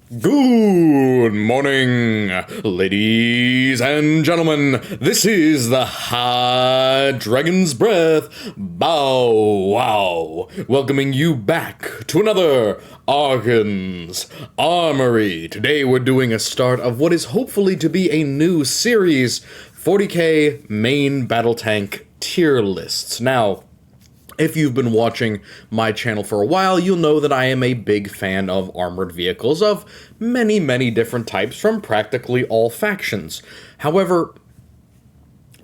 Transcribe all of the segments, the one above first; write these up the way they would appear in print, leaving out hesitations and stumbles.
Good morning, ladies and gentlemen. This is the High Dragon's Breath Bow Wow, welcoming you back to another Argan's Armory. Today we're doing a start of what is hopefully to be a new series, 40k main battle tank tier lists. Now, if you've been watching my channel for a while, you'll know that I am a big fan of armored vehicles of many different types from practically all factions. However,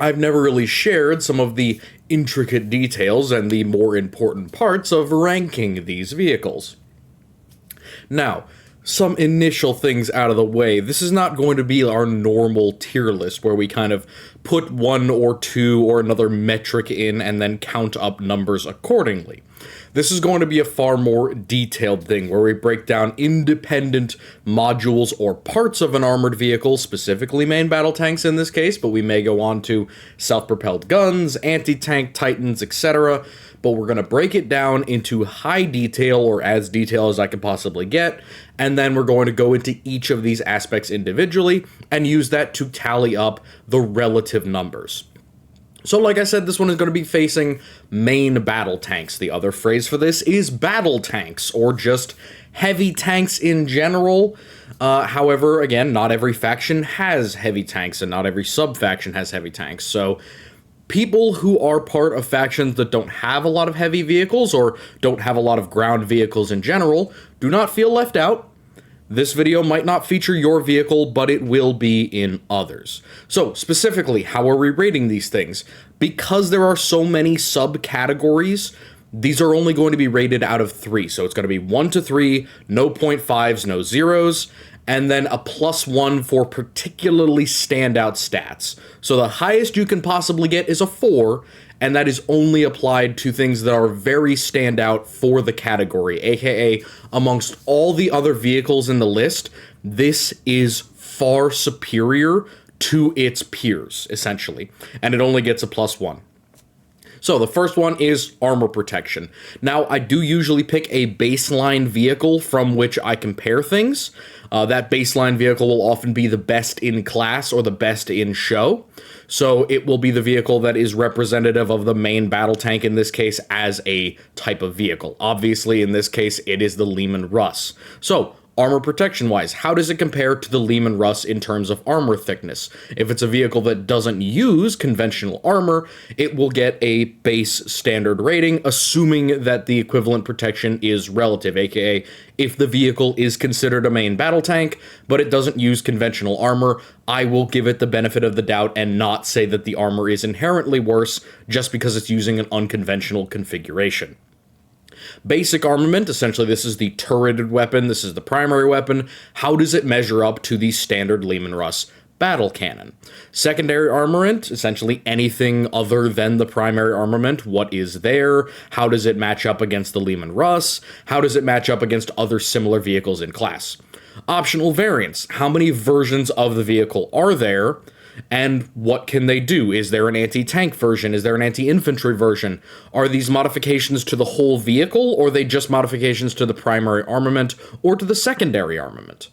I've never really shared some of the intricate details and the more important parts of ranking these vehicles. Now, some initial things out of the way. This is not going to be our normal tier list where we kind of put one or two or another metric in and then count up numbers accordingly. This is going to be a far more detailed thing where we break down independent modules or parts of an armored vehicle, specifically main battle tanks in this case, but we may go on to self-propelled guns, anti-tank titans, etc. But we're going to break it down into high detail, or as detailed as I can possibly get, and then we're going to go into each of these aspects individually and use that to tally up the relative numbers. So like I said, this one is going to be facing main battle tanks. The other phrase for this is battle tanks, or just heavy tanks in general. However, again, not every faction has heavy tanks, and not every sub-faction has heavy tanks. So people who are part of factions that don't have a lot of heavy vehicles, or don't have a lot of ground vehicles in general, do not feel left out. This video might not feature your vehicle, but it will be in others. So, specifically, how are we rating these things? Because there are so many subcategories, these are only going to be rated out of 3. So it's going to be 1 to 3, no 0.5s, no zeros, and then a +1 for particularly standout stats. So the highest you can possibly get is a 4, and that is only applied to things that are very standout for the category, aka amongst all the other vehicles in the list, this is far superior to its peers, essentially, and it only gets a +1. So the first one is armor protection. Now, I do usually pick a baseline vehicle from which I compare things. That baseline vehicle will often be the best in class or the best in show. So it will be the vehicle that is representative of the main battle tank, in this case, as a type of vehicle. Obviously, in this case, it is the Leman Russ. So, armor protection-wise, how does it compare to the Leman Russ in terms of armor thickness? If it's a vehicle that doesn't use conventional armor, it will get a base standard rating, assuming that the equivalent protection is relative, aka if the vehicle is considered a main battle tank, but it doesn't use conventional armor, I will give it the benefit of the doubt and not say that the armor is inherently worse just because it's using an unconventional configuration. Basic armament, essentially this is the turreted weapon, this is the primary weapon. How does it measure up to the standard Leman Russ battle cannon? Secondary armament, essentially anything other than the primary armament. What is there? How does it match up against the Leman Russ? How does it match up against other similar vehicles in class? Optional variants, how many versions of the vehicle are there? And what can they do? Is there an anti-tank version? Is there an anti-infantry version? Are these modifications to the whole vehicle, or are they just modifications to the primary armament or to the secondary armament?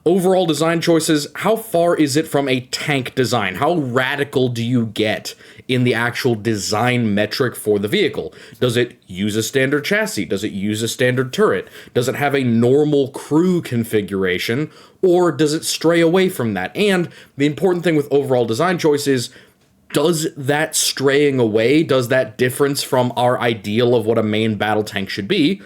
Overall design choices, how far is it from a tank design? How radical do you get in the actual design metric for the vehicle? Does it use a standard chassis? Does it use a standard turret? Does it have a normal crew configuration? Or does it stray away from that? And the important thing with overall design choices, does that straying away, does that difference from our ideal of what a main battle tank should be,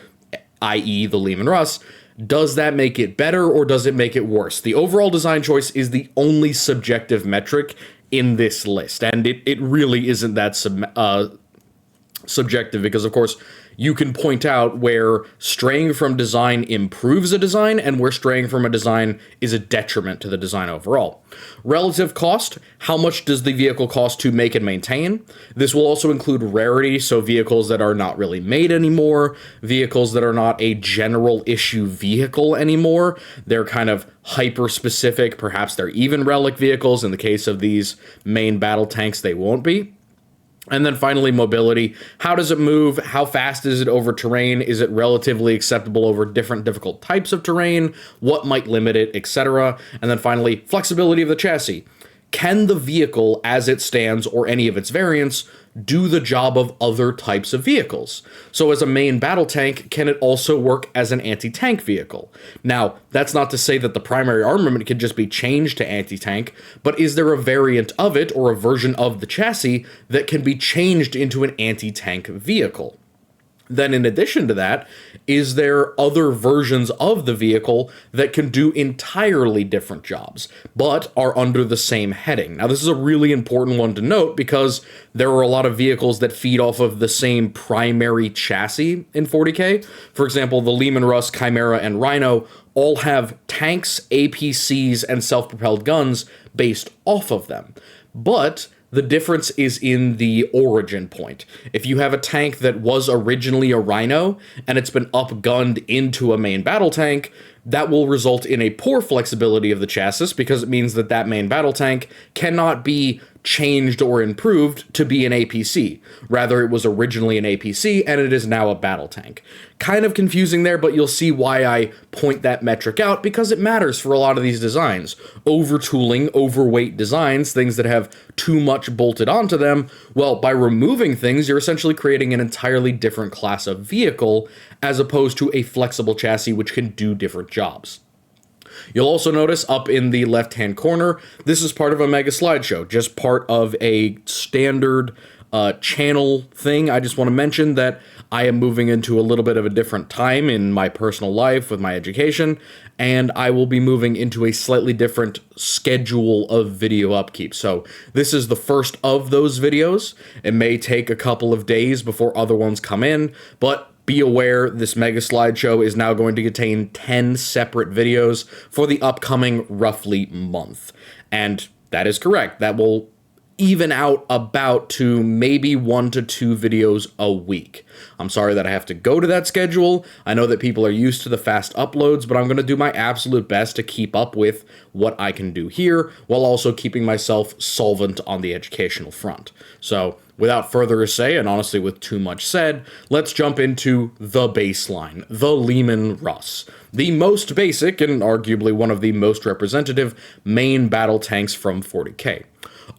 i.e. the Leman Russ, does that make it better or does it make it worse? The overall design choice is the only subjective metric in this list, and it really isn't that subjective, because of course you can point out where straying from design improves a design and where straying from a design is a detriment to the design overall. Relative cost, how much does the vehicle cost to make and maintain? This will also include rarity, so vehicles that are not really made anymore, vehicles that are not a general issue vehicle anymore, they're kind of hyper-specific, perhaps they're even relic vehicles. In the case of these main battle tanks, they won't be. And then finally, mobility. How does it move? How fast is it over terrain? Is it relatively acceptable over different difficult types of terrain? What might limit it, etc. And then finally, flexibility of the chassis. Can the vehicle, as it stands, or any of its variants, do the job of other types of vehicles? So as a main battle tank, can it also work as an anti-tank vehicle? Now, that's not to say that the primary armament can just be changed to anti-tank, but is there a variant of it, or a version of the chassis, that can be changed into an anti-tank vehicle? Then in addition to that, is there other versions of the vehicle that can do entirely different jobs, but are under the same heading? Now, this is a really important one to note because there are a lot of vehicles that feed off of the same primary chassis in 40K. For example, the Leman Russ, Chimera, and Rhino all have tanks, APCs, and self-propelled guns based off of them. But the difference is in the origin point. If you have a tank that was originally a Rhino, and it's been upgunned into a main battle tank, that will result in a poor flexibility of the chassis, because it means that that main battle tank cannot be changed or improved to be an APC. Rather, it was originally an APC, and it is now a battle tank. Kind of confusing there, but you'll see why I point that metric out, because it matters for a lot of these designs. Over-tooling, overweight designs, things that have too much bolted onto them, well, by removing things, you're essentially creating an entirely different class of vehicle, as opposed to a flexible chassis which can do different jobs. You'll also notice up in the left-hand corner, this is part of a mega slideshow, just part of a standard channel thing. I just want to mention that I am moving into a little bit of a different time in my personal life with my education, and I will be moving into a slightly different schedule of video upkeep. So this is the first of those videos. It may take a couple of days before other ones come in, but be aware, this mega slideshow is now going to contain 10 separate videos for the upcoming roughly month. And that is correct. That will even out about to maybe 1 to 2 videos a week. I'm sorry that I have to go to that schedule. I know that people are used to the fast uploads, but I'm going to do my absolute best to keep up with what I can do here, while also keeping myself solvent on the educational front. So, without further ado, and honestly with too much said, let's jump into the baseline, the Leman Russ. The most basic, and arguably one of the most representative, main battle tanks from 40K.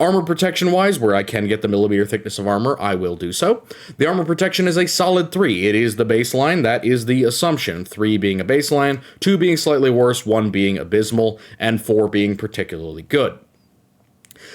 Armor protection-wise, where I can get the millimeter thickness of armor, I will do so. The armor protection is a solid 3. It is the baseline. That is the assumption. 3 being a baseline, 2 being slightly worse, 1 being abysmal, and 4 being particularly good.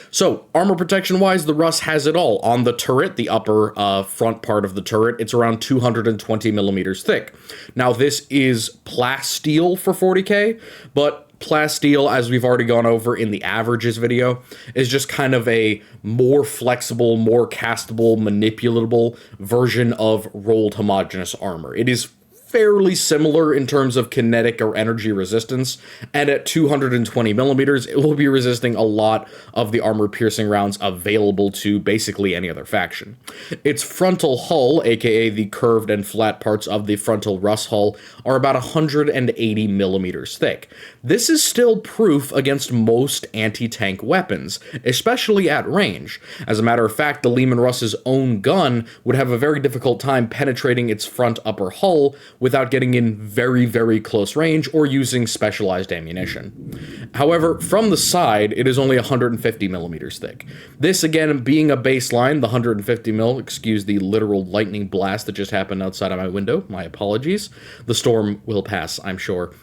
So, armor protection-wise, the Russ has it all. On the turret, the upper front part of the turret, it's around 220 millimeters thick. Now, this is plasteel for 40K, but plasteel, as we've already gone over in the averages video, is just kind of a more flexible, more castable, manipulatable version of rolled homogeneous armor. It is fairly similar in terms of kinetic or energy resistance, and at 220 millimeters, it will be resisting a lot of the armor-piercing rounds available to basically any other faction. Its frontal hull, aka the curved and flat parts of the frontal Russ hull, are about 180 millimeters thick. This is still proof against most anti-tank weapons, especially at range. As a matter of fact, the Leman Russ's own gun would have a very difficult time penetrating its front upper hull without getting in very, very close range or using specialized ammunition. However, from the side, it is only 150 millimeters thick. This, again, being a baseline, the 150 mil, excuse the literal lightning blast that just happened outside of my window, my apologies. The storm will pass, I'm sure.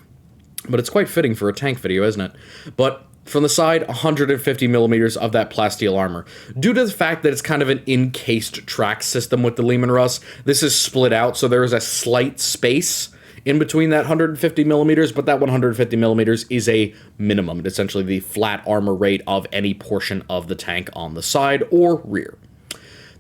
But it's quite fitting for a tank video, isn't it? But from the side, 150 millimeters of that plasteel armor. Due to the fact that it's kind of an encased track system with the Leman Russ, this is split out, so there is a slight space in between that 150 millimeters, but that 150 millimeters is a minimum. It's essentially the flat armor rate of any portion of the tank on the side or rear.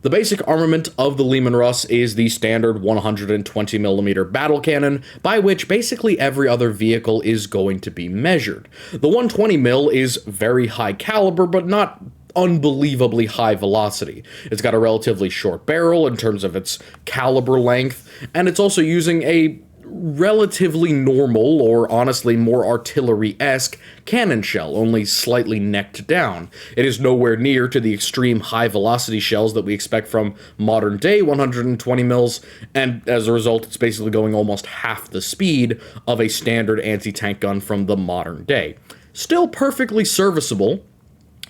The basic armament of the Leman Russ is the standard 120mm battle cannon, by which basically every other vehicle is going to be measured. The 120mm is very high caliber, but not unbelievably high velocity. It's got a relatively short barrel in terms of its caliber length, and it's also using a relatively normal, or honestly more artillery-esque, cannon shell, only slightly necked down. It is nowhere near to the extreme high-velocity shells that we expect from modern-day 120 mils, and as a result, it's basically going almost half the speed of a standard anti-tank gun from the modern day. Still perfectly serviceable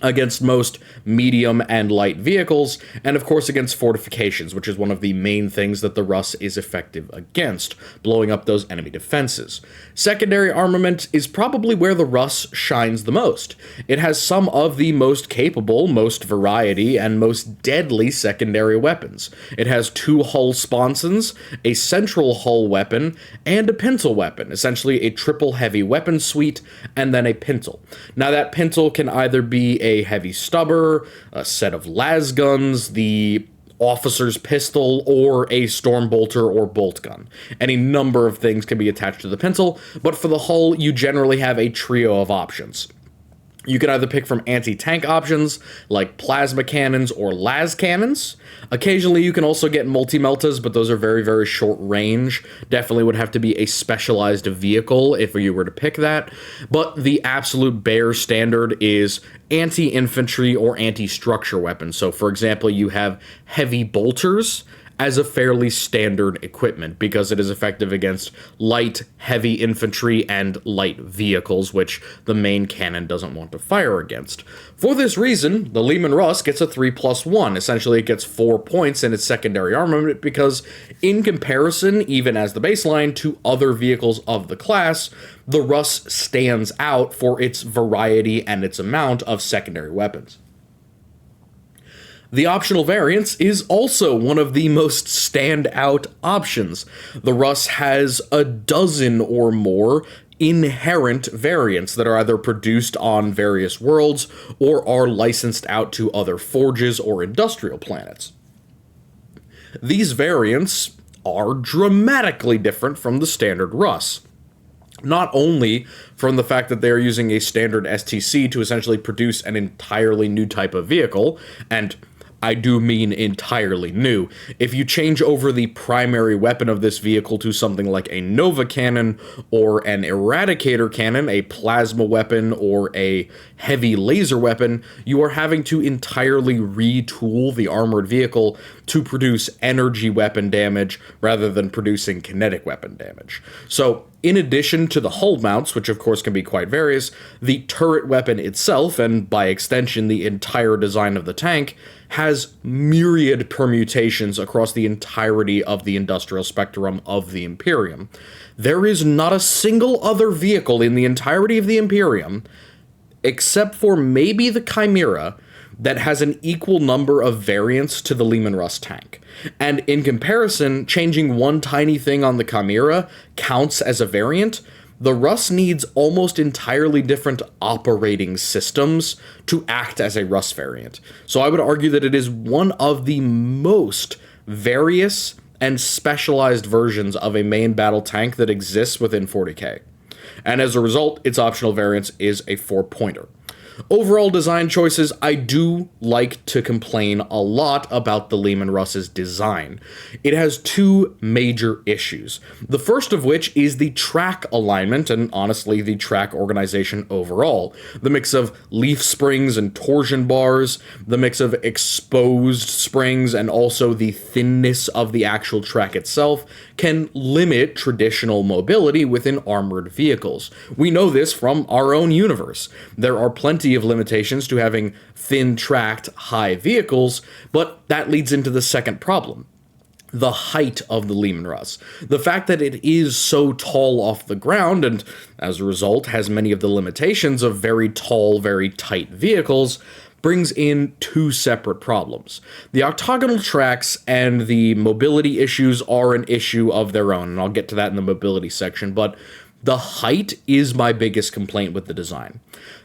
against most medium and light vehicles, and of course against fortifications, which is one of the main things that the Russ is effective against, blowing up those enemy defenses. Secondary armament is probably where the Russ shines the most. It has some of the most capable, most variety, and most deadly secondary weapons. It has 2 hull sponsons, a central hull weapon, and a pintle weapon, essentially a triple heavy weapon suite, and then a pintle. Now that pintle can either be a heavy stubber, a set of las guns, the officer's pistol, or a storm bolter or bolt gun. Any number of things can be attached to the pintle, but for the hull, you generally have a trio of options. You can either pick from anti-tank options, like plasma cannons or las cannons. Occasionally you can also get multi-meltas, but those are very, very short range. Definitely would have to be a specialized vehicle if you were to pick that. But the absolute bare standard is anti-infantry or anti-structure weapons. So for example, you have heavy bolters as a fairly standard equipment because it is effective against light, heavy infantry, and light vehicles, which the main cannon doesn't want to fire against. For this reason, the Leman Russ gets a 3+1. Essentially, it gets 4 points in its secondary armament because, in comparison, even as the baseline, to other vehicles of the class, the Russ stands out for its variety and its amount of secondary weapons. The optional variance is also one of the most standout options. The Russ has a dozen or more inherent variants that are either produced on various worlds or are licensed out to other forges or industrial planets. These variants are dramatically different from the standard Russ. Not only from the fact that they are using a standard STC to essentially produce an entirely new type of vehicle, and I do mean entirely new. If you change over the primary weapon of this vehicle to something like a Nova cannon or an Eradicator cannon, a plasma weapon or a heavy laser weapon, you are having to entirely retool the armored vehicle to produce energy weapon damage rather than producing kinetic weapon damage. So, in addition to the hull mounts, which of course can be quite various, the turret weapon itself, and by extension the entire design of the tank, has myriad permutations across the entirety of the industrial spectrum of the Imperium. There is not a single other vehicle in the entirety of the Imperium, except for maybe the Chimera, that has an equal number of variants to the Leman Russ tank. And in comparison, changing one tiny thing on the Chimera counts as a variant. The Russ needs almost entirely different operating systems to act as a Russ variant. So I would argue that it is one of the most various and specialized versions of a main battle tank that exists within 40k. And as a result, its optional variance is a 4-pointer. Overall design choices, I do like to complain a lot about the Leman Russ's design. It has 2 major issues. The first of which is the track alignment, and honestly the track organization overall. The mix of leaf springs and torsion bars, the mix of exposed springs, and also the thinness of the actual track itself can limit traditional mobility within armored vehicles. We know this from our own universe. There are plenty of limitations to having thin-tracked, high vehicles, but that leads into the second problem. The height of the Leman Russ. The fact that it is so tall off the ground, and as a result has many of the limitations of very tall, very tight vehicles, brings in 2 separate problems. The octagonal tracks and the mobility issues are an issue of their own, and I'll get to that in the mobility section, but the height is my biggest complaint with the design.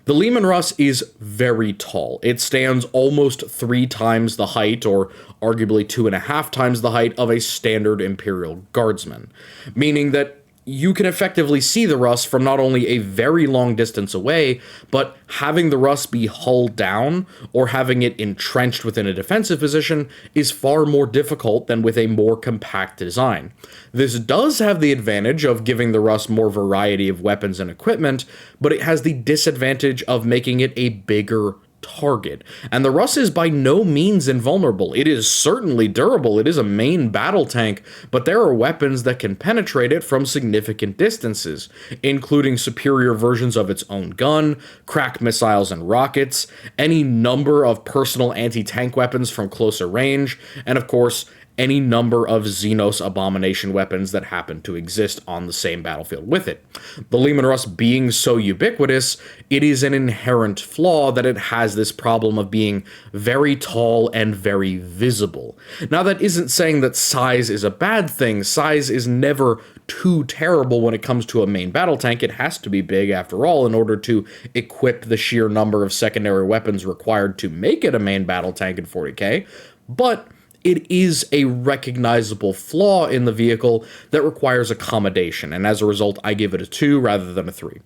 The Leman Russ is very tall. It stands almost 3 times the height, or arguably 2.5 times the height, of a standard Imperial Guardsman, meaning that you can effectively see the Russ from not only a very long distance away, but having the Russ be hulled down or having it entrenched within a defensive position is far more difficult than with a more compact design. This does have the advantage of giving the Russ more variety of weapons and equipment, but it has the disadvantage of making it a bigger target. And the Russ is by no means invulnerable. It is certainly durable. It is a main battle tank, but there are weapons that can penetrate it from significant distances, including superior versions of its own gun, crack missiles and rockets, any number of personal anti-tank weapons from closer range, and of course, any number of Xenos abomination weapons that happen to exist on the same battlefield with it. The Leman Russ being so ubiquitous, it is an inherent flaw that it has this problem of being very tall and very visible. Now, that isn't saying that size is a bad thing. Size is never too terrible when it comes to a main battle tank. It has to be big, after all, in order to equip the sheer number of secondary weapons required to make it a main battle tank in 40k, but it is a recognizable flaw in the vehicle that requires accommodation, and as a result, I give it a 2 rather than a 3.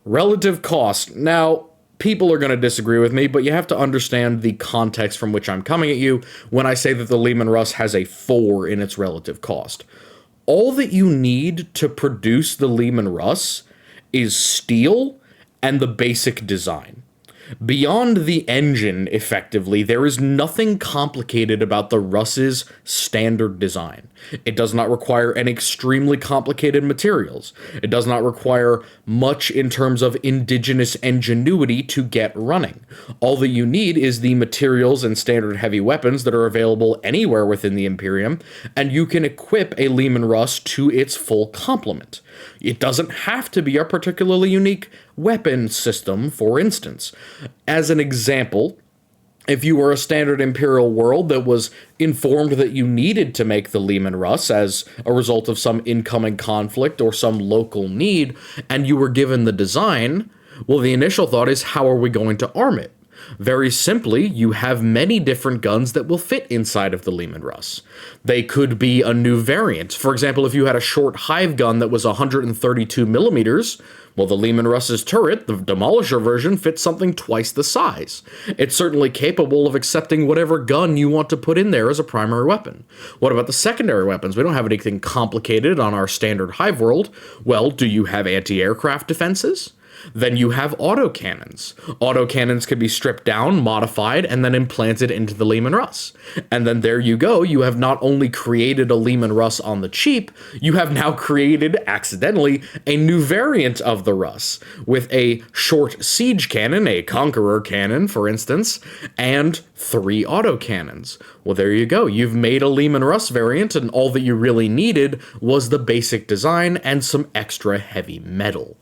Relative cost. Now, people are going to disagree with me, but you have to understand the context from which I'm coming at you when I say that the Leman Russ has a 4 in its relative cost. All that you need to produce the Leman Russ is steel and the basic design. Beyond the engine, effectively, there is nothing complicated about the Russ's standard design. It does not require any extremely complicated materials. It does not require much in terms of indigenous ingenuity to get running. All that you need is the materials and standard heavy weapons that are available anywhere within the Imperium, and you can equip a Leman Russ to its full complement. It doesn't have to be a particularly unique weapon system, for instance. As an example, if you were a standard Imperial world that was informed that you needed to make the Leman Russ as a result of some incoming conflict or some local need, and you were given the design, well, the initial thought is, how are we going to arm it? Very simply, you have many different guns that will fit inside of the Leman Russ. They could be a new variant. For example, if you had a short hive gun that was 132 millimeters, well, the Leman Russ's turret, the Demolisher version, fits something twice the size. It's certainly capable of accepting whatever gun you want to put in there as a primary weapon. What about the secondary weapons? We don't have anything complicated on our standard hive world. Well, do you have anti-aircraft defenses? Then you have autocannons. Autocannons can be stripped down, modified, and then implanted into the Leman Russ. And then there you go, you have not only created a Leman Russ on the cheap, you have now created, accidentally, a new variant of the Russ, with a short siege cannon, a Conqueror cannon, for instance, and 3 autocannons. Well, there you go, you've made a Leman Russ variant, and all that you really needed was the basic design and some extra heavy metal.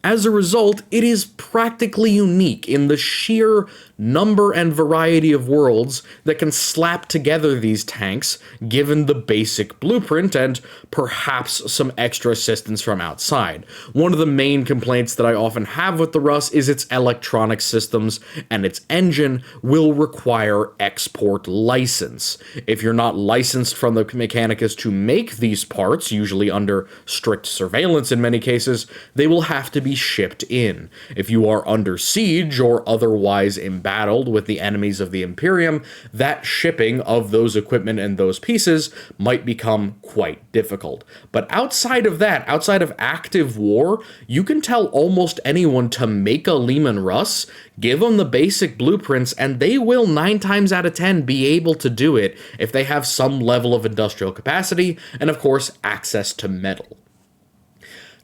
As a result, it is practically unique in the sheer number and variety of worlds that can slap together these tanks, given the basic blueprint and perhaps some extra assistance from outside. One of the main complaints that I often have with the Russ is its electronic systems, and its engine will require export license. If you're not licensed from the Mechanicus to make these parts, usually under strict surveillance in many cases, they will have to be shipped in. If you are under siege or otherwise embattled with the enemies of the Imperium, that shipping of those equipment and those pieces might become quite difficult. But outside of that, outside of active war, you can tell almost anyone to make a Leman Russ, give them the basic blueprints, and they will 9 times out of 10 be able to do it if they have some level of industrial capacity and, of course, access to metal.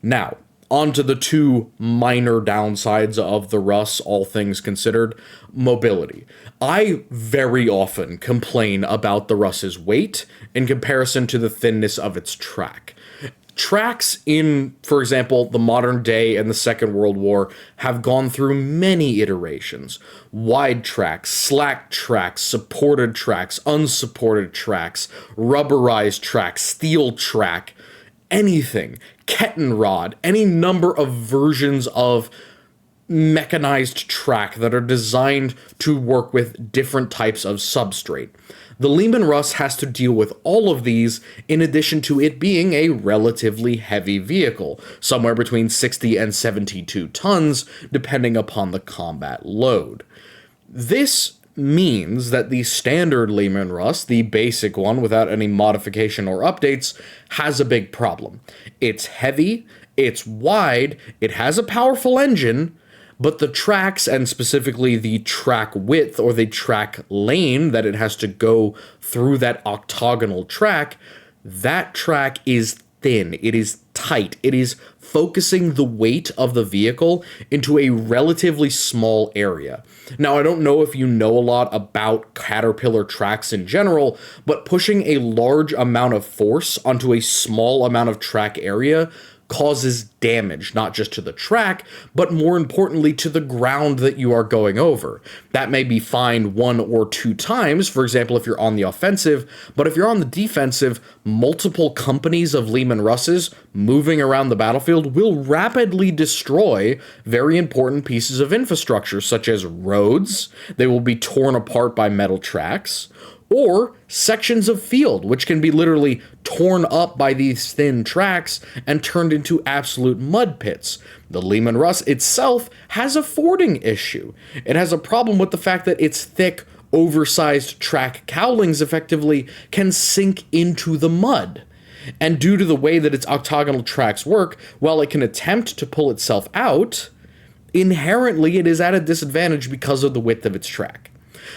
Now, on to the 2 minor downsides of the Russ, all things considered. Mobility. I very often complain about the Russ's weight in comparison to the thinness of its track. Tracks in, for example, the modern day and the Second World War have gone through many iterations. Wide tracks, slack tracks, supported tracks, unsupported tracks, rubberized tracks, steel track, anything. Kettenrod, any number of versions of mechanized track that are designed to work with different types of substrate. The Leman Russ has to deal with all of these in addition to it being a relatively heavy vehicle, somewhere between 60 and 72 tons, depending upon the combat load. This means that the standard Leman Russ, the basic one without any modification or updates, has a big problem. It's heavy, it's wide, it has a powerful engine, but the tracks, and specifically the track width or the track lane that it has to go through that octagonal track, that track is thin, it is tight, it is focusing the weight of the vehicle into a relatively small area. Now, I don't know if you know a lot about Caterpillar tracks in general, but pushing a large amount of force onto a small amount of track area causes damage, not just to the track, but more importantly to the ground that you are going over. That may be fine 1 or 2 times, for example, if you're on the offensive, but if you're on the defensive, multiple companies of Leman Russes moving around the battlefield will rapidly destroy very important pieces of infrastructure, such as roads. They will be torn apart by metal tracks, or sections of field, which can be literally torn up by these thin tracks and turned into absolute mud pits. The Leman Russ itself has a fording issue. It has a problem with the fact that its thick, oversized track cowlings effectively can sink into the mud. And due to the way that its octagonal tracks work, while it can attempt to pull itself out, inherently it is at a disadvantage because of the width of its track.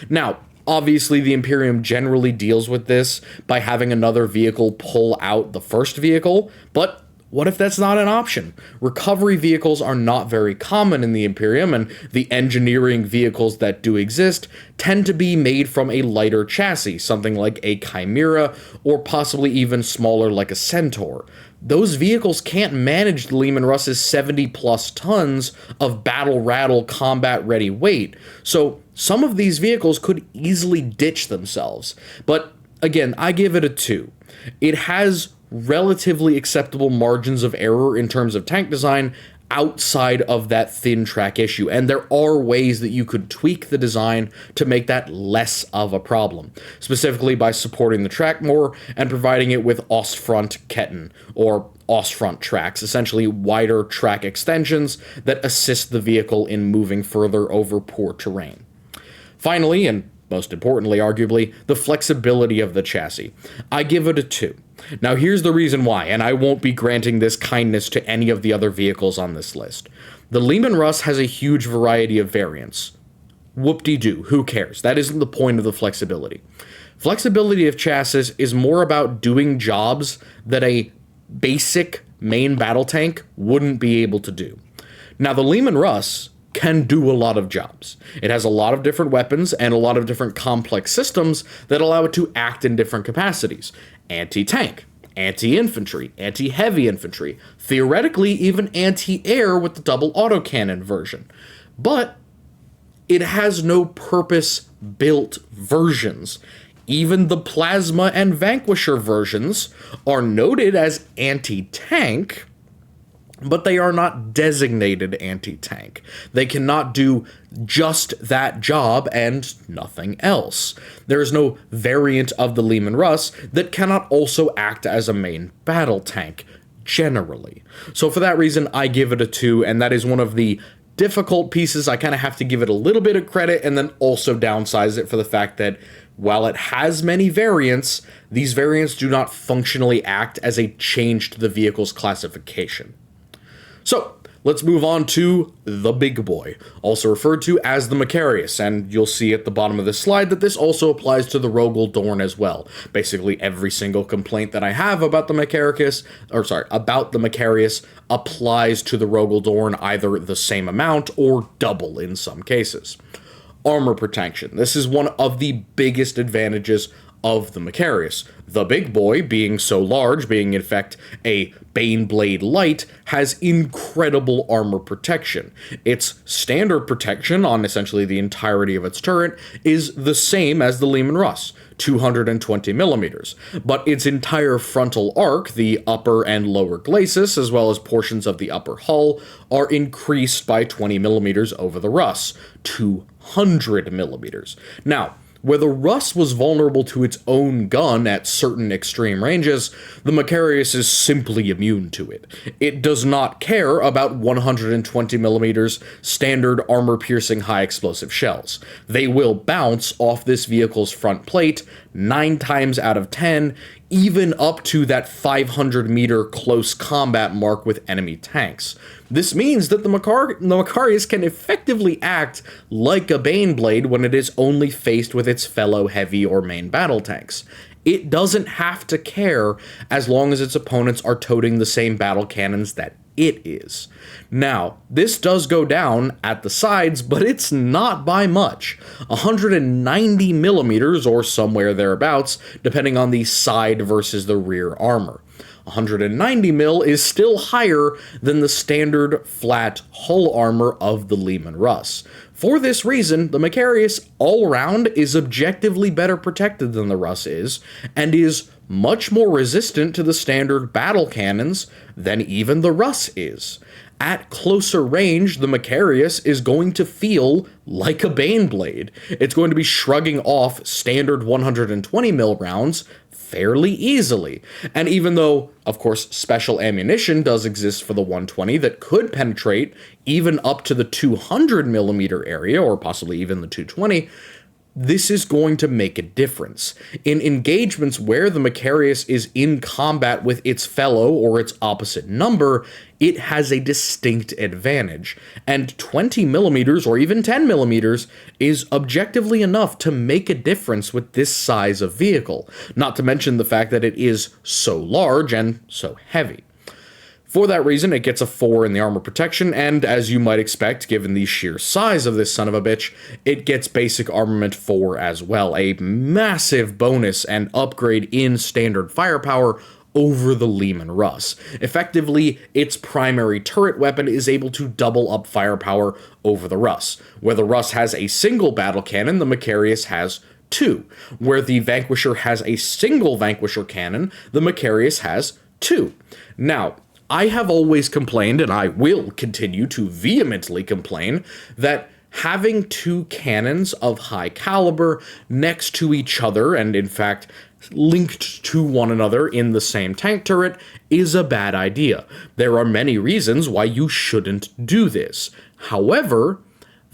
Now, obviously, the Imperium generally deals with this by having another vehicle pull out the first vehicle, but what if that's not an option? Recovery vehicles are not very common in the Imperium, and the engineering vehicles that do exist tend to be made from a lighter chassis, something like a Chimera, or possibly even smaller like a Centaur. Those vehicles can't manage the Leman Russ's 70 plus tons of battle-rattle, combat-ready weight, so some of these vehicles could easily ditch themselves. But again, I give it a 2. It has relatively acceptable margins of error in terms of tank design outside of that thin track issue, and there are ways that you could tweak the design to make that less of a problem, specifically by supporting the track more and providing it with Ostfront Ketten, or Ostfront tracks, essentially wider track extensions that assist the vehicle in moving further over poor terrain. Finally, and most importantly, arguably, the flexibility of the chassis. I give it a 2. Now, here's the reason why, and I won't be granting this kindness to any of the other vehicles on this list. The Leman Russ has a huge variety of variants. Whoop-de-doo, who cares? That isn't the point of the flexibility. Flexibility of chassis is more about doing jobs that a basic main battle tank wouldn't be able to do. Now, the Leman Russ can do a lot of jobs. It has a lot of different weapons and a lot of different complex systems that allow it to act in different capacities. Anti-tank, anti-infantry, anti-heavy infantry, theoretically even anti-air with the double autocannon version. But it has no purpose-built versions. Even the Plasma and Vanquisher versions are noted as anti-tank, but they are not designated anti-tank. They cannot do just that job and nothing else. There is no variant of the Leman Russ that cannot also act as a main battle tank, generally. So for that reason, I give it a 2, and that is one of the difficult pieces. I kind of have to give it a little bit of credit and then also downsize it for the fact that while it has many variants, these variants do not functionally act as a change to the vehicle's classification. So, let's move on to the big boy, also referred to as the Macharius, and you'll see at the bottom of this slide that this also applies to the Rogal Dorn as well. Basically, every single complaint that I have about the Macharius applies to the Rogal Dorn, either the same amount or double in some cases. Armor protection. This is one of the biggest advantages of the Macharius. The big boy, being so large, being in fact a Baneblade Light, has incredible armor protection. Its standard protection on essentially the entirety of its turret is the same as the Leman Russ, 220 millimeters, but its entire frontal arc, the upper and lower glacis, as well as portions of the upper hull, are increased by 20 millimeters over the Russ, 200 millimeters. Now, Where the Russ was vulnerable to its own gun at certain extreme ranges, the Macharius is simply immune to it. It does not care about 120mm standard armor-piercing high-explosive shells. They will bounce off this vehicle's front plate 9 times out of 10, even up to that 500-meter close combat mark with enemy tanks. This means that the Macharius can effectively act like a Baneblade when it is only faced with its fellow heavy or main battle tanks. It doesn't have to care as long as its opponents are toting the same battle cannons that it is. Now, this does go down at the sides, but it's not by much. 190mm or somewhere thereabouts, depending on the side versus the rear armor. 190mm is still higher than the standard flat hull armor of the Leman Russ. For this reason, the Macharius all around is objectively better protected than the Russ is, and is much more resistant to the standard battle cannons than even the Russ is. At closer range, the Macharius is going to feel like a Baneblade. It's going to be shrugging off standard 120mm rounds fairly easily. And even though, of course, special ammunition does exist for the 120 that could penetrate even up to the 200mm area, or possibly even the 220, this is going to make a difference. In engagements where the Macharius is in combat with its fellow or its opposite number, it has a distinct advantage, and 20mm or even 10mm is objectively enough to make a difference with this size of vehicle, not to mention the fact that it is so large and so heavy. For that reason, it gets a 4 in the armor protection, and as you might expect, given the sheer size of this son of a bitch, it gets basic armament 4 as well, a massive bonus and upgrade in standard firepower over the Leman Russ. Effectively, its primary turret weapon is able to double up firepower over the Russ. Where the Russ has a single battle cannon, the Macharius has 2. Where the Vanquisher has a single Vanquisher cannon, the Macharius has 2. Now, I have always complained, and I will continue to vehemently complain, that having 2 cannons of high caliber next to each other, and in fact linked to one another in the same tank turret, is a bad idea. There are many reasons why you shouldn't do this. However,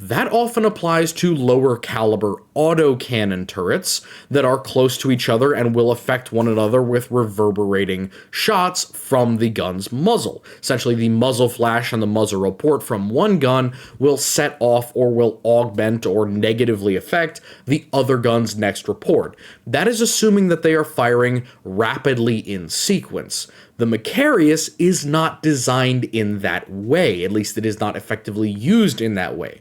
that often applies to lower caliber autocannon turrets that are close to each other and will affect one another with reverberating shots from the gun's muzzle. Essentially, the muzzle flash and the muzzle report from one gun will set off or will augment or negatively affect the other gun's next report. That is assuming that they are firing rapidly in sequence. The Macharius is not designed in that way, at least it is not effectively used in that way.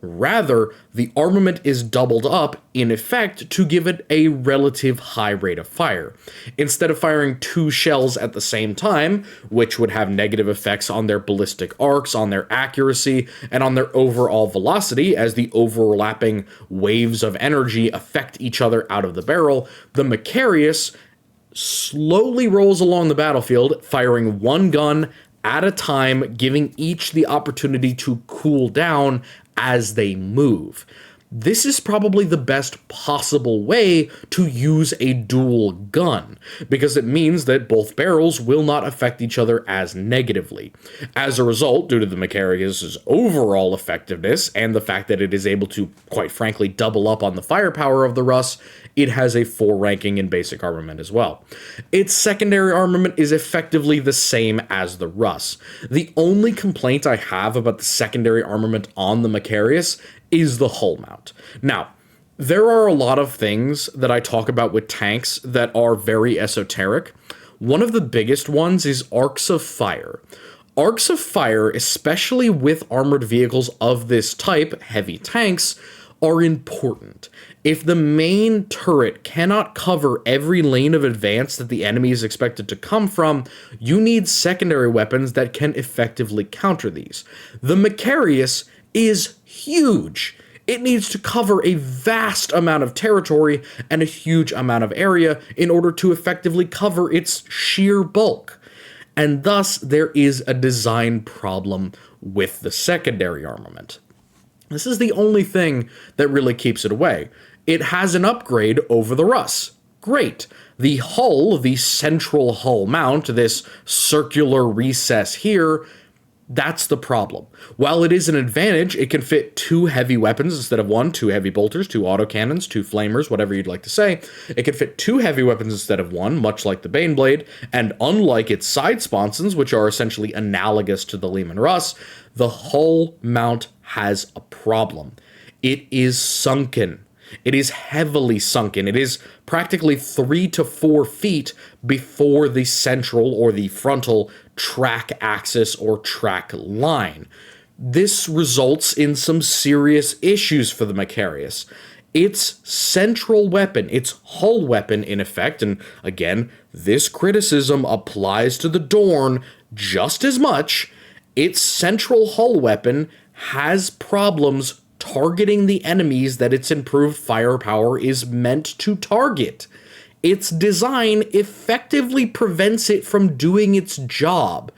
Rather, the armament is doubled up, in effect, to give it a relative high rate of fire. Instead of firing 2 shells at the same time, which would have negative effects on their ballistic arcs, on their accuracy, and on their overall velocity as the overlapping waves of energy affect each other out of the barrel, the Macharius slowly rolls along the battlefield, firing 1 gun at a time, giving each the opportunity to cool down as they move. This is probably the best possible way to use a dual gun, because it means that both barrels will not affect each other as negatively. As a result, due to the Macharius' overall effectiveness and the fact that it is able to, quite frankly, double up on the firepower of the Russ, it has a 4 ranking in basic armament as well. Its secondary armament is effectively the same as the Russ. The only complaint I have about the secondary armament on the Macharius is the hull mount. Now, there are a lot of things that I talk about with tanks that are very esoteric. One of the biggest ones is arcs of fire. Arcs of fire, especially with armored vehicles of this type, heavy tanks, are important. If the main turret cannot cover every lane of advance that the enemy is expected to come from, you need secondary weapons that can effectively counter these. The Macharius is huge. It needs to cover a vast amount of territory and a huge amount of area in order to effectively cover its sheer bulk. And thus, there is a design problem with the secondary armament. This is the only thing that really keeps it away. It has an upgrade over the Russ. Great. The hull, the central hull mount, this circular recess here, that's the problem. While it is an advantage, it can fit 2 heavy weapons instead of 1, 2 heavy bolters, 2 autocannons, 2 flamers, whatever you'd like to say. It can fit 2 heavy weapons instead of 1, much like the Baneblade, and unlike its side sponsons, which are essentially analogous to the Leman Russ, the hull mount has a problem. It is sunken. It is heavily sunken. It is practically 3 to 4 feet before the central or the frontal track axis or track line. This results in some serious issues for the Macharius. Its central weapon, its hull weapon in effect, and again, this criticism applies to the Dorn just as much, its central hull weapon has problems targeting the enemies that its improved firepower is meant to target. Its design effectively prevents it from doing its job.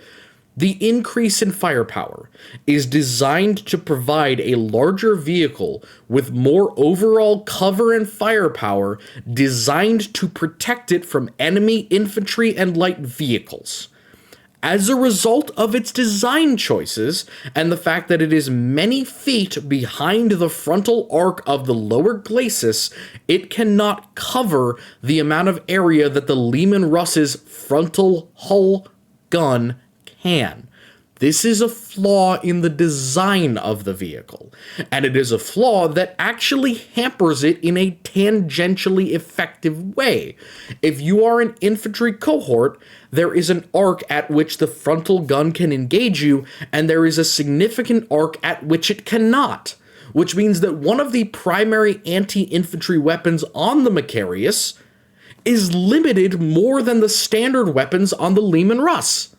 The increase in firepower is designed to provide a larger vehicle with more overall cover and firepower designed to protect it from enemy infantry and light vehicles. As a result of its design choices, and the fact that it is many feet behind the frontal arc of the lower glacis, it cannot cover the amount of area that the Leman Russ's frontal hull gun can. This is a flaw in the design of the vehicle, and it is a flaw that actually hampers it in a tangentially effective way. If you are an infantry cohort, there is an arc at which the frontal gun can engage you, and there is a significant arc at which it cannot, which means that one of the primary anti-infantry weapons on the Macharius is limited more than the standard weapons on the Leman Russ.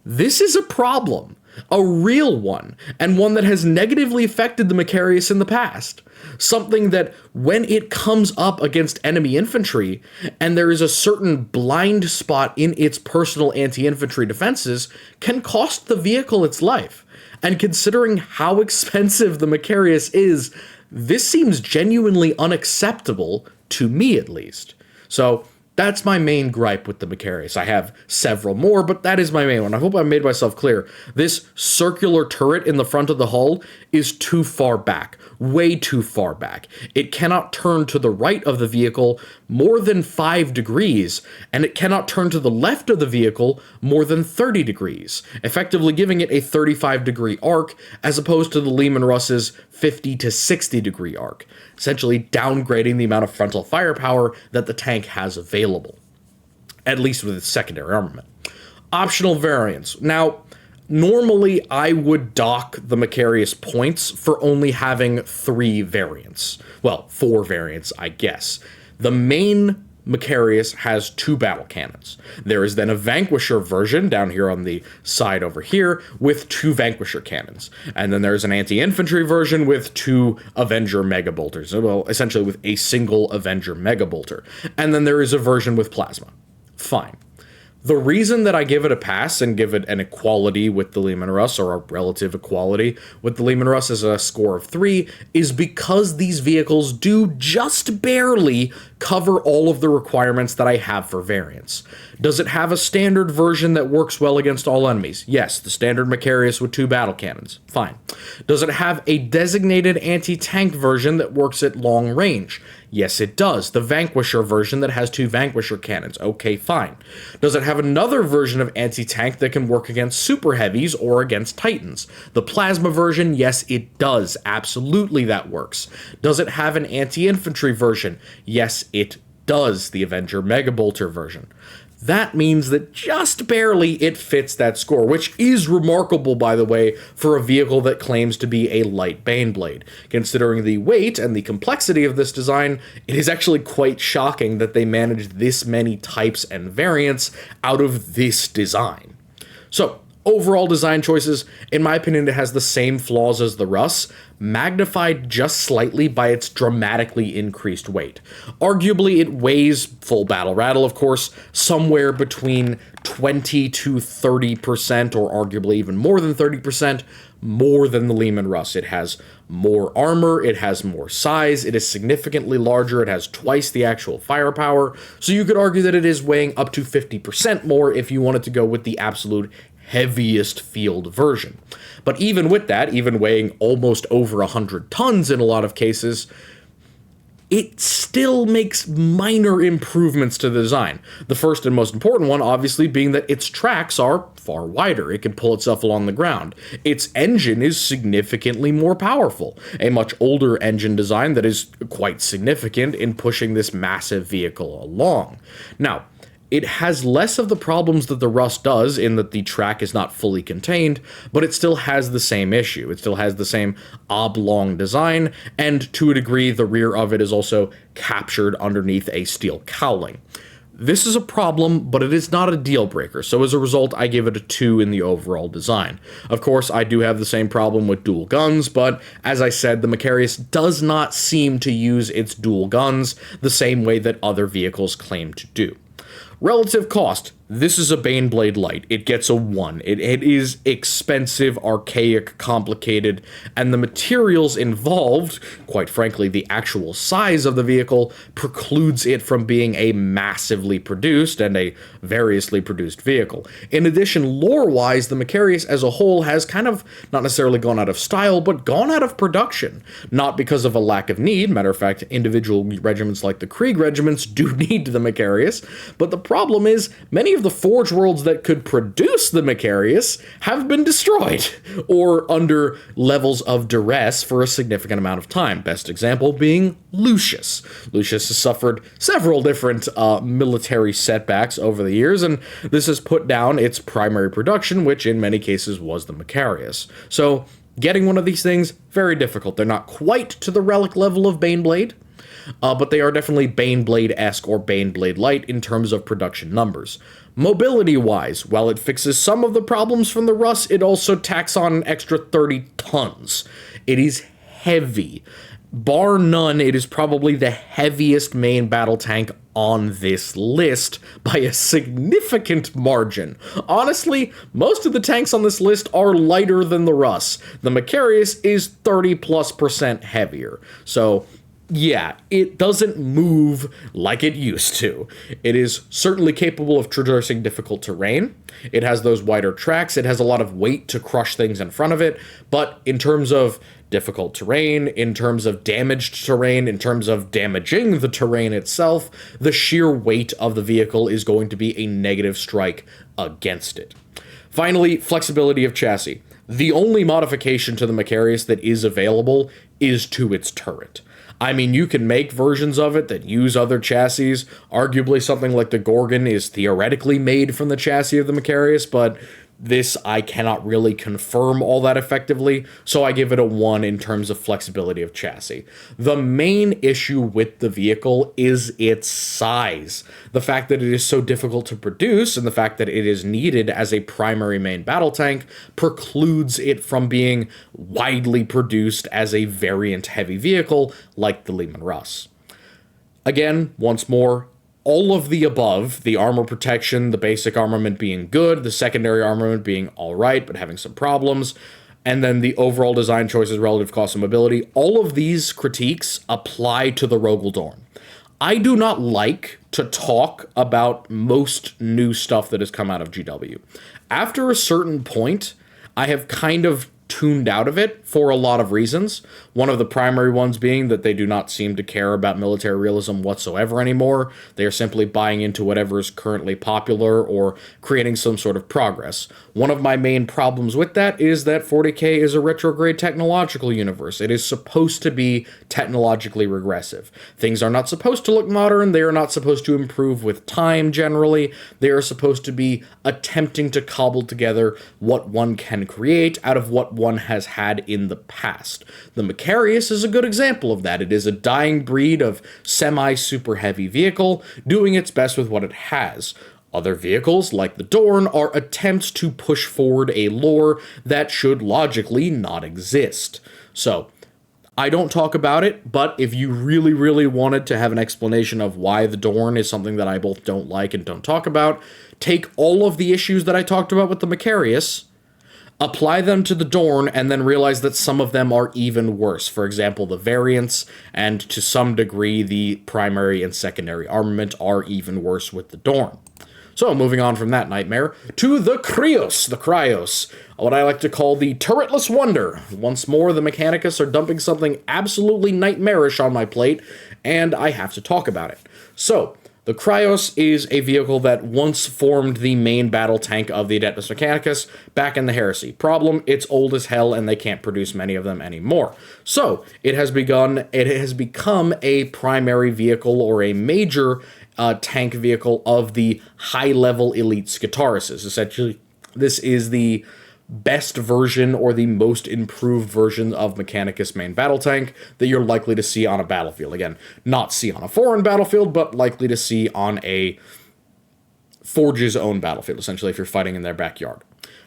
This is a problem, a real one, and one that has negatively affected the Macharius in the past. Something that, when it comes up against enemy infantry, and there is a certain blind spot in its personal anti-infantry defenses, can cost the vehicle its life. And considering how expensive the Macharius is, this seems genuinely unacceptable, to me at least. So, that's my main gripe with the Macharius. I have several more, but that is my main one. I hope I made myself clear. This circular turret in the front of the hull is too far back, way too far back. It cannot turn to the right of the vehicle more than 5 degrees, and it cannot turn to the left of the vehicle more than 30 degrees, effectively giving it a 35-degree arc, as opposed to the Leman Russ's 50 to 60 degree arc, essentially downgrading the amount of frontal firepower that the tank has available, at least with its secondary armament. Optional variants. Now, normally I would dock the Macharius points for only having 3 variants. Well, 4 variants, I guess. The main Macharius has 2 battle cannons. There is then a Vanquisher version down here on the side over here with 2 Vanquisher cannons. And then there's an anti-infantry version with 2 Avenger Mega Bolters. Well, essentially with a single Avenger Mega Bolter. And then there is a version with plasma. Fine. The reason that I give it a pass and give it an equality with the Leman Russ, or a relative equality with the Leman Russ as a score of 3, is because these vehicles do just barely cover all of the requirements that I have for variants. Does it have a standard version that works well against all enemies? Yes, the standard Macharius with 2 battle cannons. Fine. Does it have a designated anti-tank version that works at long range? Yes, it does. The Vanquisher version that has 2 Vanquisher cannons. Okay, fine. Does it have another version of anti-tank that can work against super heavies or against titans? The plasma version, yes, it does. Absolutely, that works. Does it have an anti-infantry version? Yes, it does. The Avenger Mega Bolter version. That means that just barely it fits that score, which is remarkable, by the way, for a vehicle that claims to be a light Baneblade. Considering the weight and the complexity of this design, it is actually quite shocking that they managed this many types and variants out of this design. So, Overall design choices, in my opinion, it has the same flaws as the Russ, magnified just slightly by its dramatically increased weight. Arguably, it weighs, full battle rattle of course, somewhere between 20 to 30%, or arguably even more than 30%, more than the Leman Russ. It has more armor, it has more size, it is significantly larger, it has twice the actual firepower, so you could argue that it is weighing up to 50% more if you wanted to go with the absolute heaviest field version. But even with that, even weighing almost over 100 tons in a lot of cases, it still makes minor improvements to the design. The first and most important one, obviously, being that its tracks are far wider. It can pull itself along the ground. Its engine is significantly more powerful, a much older engine design that is quite significant in pushing this massive vehicle along. Now, it has less of the problems that the Russ does in that the track is not fully contained, but it still has the same issue. It still has the same oblong design, and to a degree, the rear of it is also captured underneath a steel cowling. This is a problem, but it is not a deal breaker, so as a result, I give it a 2 in the overall design. Of course, I do have the same problem with dual guns, but as I said, the Macharius does not seem to use its dual guns the same way that other vehicles claim to do. Relative cost, this is a Baneblade Light. It gets a 1. It is expensive, archaic, complicated, and the materials involved, quite frankly, the actual size of the vehicle, precludes it from being a massively produced and a variously produced vehicle. In addition, lore-wise, the Macharius as a whole has kind of not necessarily gone out of style, but gone out of production. Not because of a lack of need, matter of fact, individual regiments like the Krieg regiments do need the Macharius, but the problem is, many of the Forge worlds that could produce the Macharius have been destroyed, or under levels of duress for a significant amount of time. Best example being Lucius. Lucius has suffered several different military setbacks over the years, and this has put down its primary production, which in many cases was the Macharius. So, getting one of these things, very difficult. They're not quite to the relic level of Baneblade, but they are definitely Baneblade-esque or Baneblade Light in terms of production numbers. Mobility-wise, while it fixes some of the problems from the Russ, it also tacks on an extra 30 tons. It is heavy. Bar none, it is probably the heaviest main battle tank on this list by a significant margin. Honestly, most of the tanks on this list are lighter than the Russ. The Macharius is 30+% heavier. So, yeah, it doesn't move like it used to. It is certainly capable of traversing difficult terrain. It has those wider tracks. It has a lot of weight to crush things in front of it. But in terms of difficult terrain, in terms of damaged terrain, in terms of damaging the terrain itself, the sheer weight of the vehicle is going to be a negative strike against it. Finally, flexibility of chassis. The only modification to the Macharius that is available is to its turret. I mean, you can make versions of it that use other chassis. Arguably, something like the Gorgon is theoretically made from the chassis of the Macharius, but this I cannot really confirm all that effectively, so I give it a 1 in terms of flexibility of chassis. The main issue with the vehicle is its size. The fact that it is so difficult to produce and the fact that it is needed as a primary main battle tank precludes it from being widely produced as a variant heavy vehicle like the Leman Russ. Again, once more, all of the above, the armor protection, the basic armament being good, the secondary armament being alright but having some problems, and then the overall design choices, relative cost, and mobility, all of these critiques apply to the Rogal Dorn. I do not like to talk about most new stuff that has come out of GW. After a certain point, I have kind of tuned out of it for a lot of reasons. One of the primary ones being that they do not seem to care about military realism whatsoever anymore. They are simply buying into whatever is currently popular or creating some sort of progress. One of my main problems with that is that 40k is a retrograde technological universe. It is supposed to be technologically regressive. Things are not supposed to look modern. They are not supposed to improve with time generally. They are supposed to be attempting to cobble together what one can create out of what one has had in the past. The Macharius is a good example of that. It is a dying breed of semi-super heavy vehicle, doing its best with what it has. Other vehicles, like the Dorn, are attempts to push forward a lore that should logically not exist. So, I don't talk about it, but if you really, really wanted to have an explanation of why the Dorn is something that I both don't like and don't talk about, take all of the issues that I talked about with the Macharius, apply them to the Dorn, and then realize that some of them are even worse. For example, the variants, and to some degree, the primary and secondary armament are even worse with the Dorn. So, moving on from that nightmare to the Krios, what I like to call the turretless wonder. Once more, the Mechanicus are dumping something absolutely nightmarish on my plate, and I have to talk about it. So, the Krios is a vehicle that once formed the main battle tank of the Adeptus Mechanicus back in the Heresy. Problem, it's old as hell and they can't produce many of them anymore. So, it has become a primary vehicle or a major tank vehicle of the high-level elite Scutarises. Essentially, this is the best version or the most improved version of Mechanicus main battle tank that you're likely to see on a battlefield. Again, not see on a foreign battlefield, but likely to see on a Forge's own battlefield, essentially, if you're fighting in their backyard.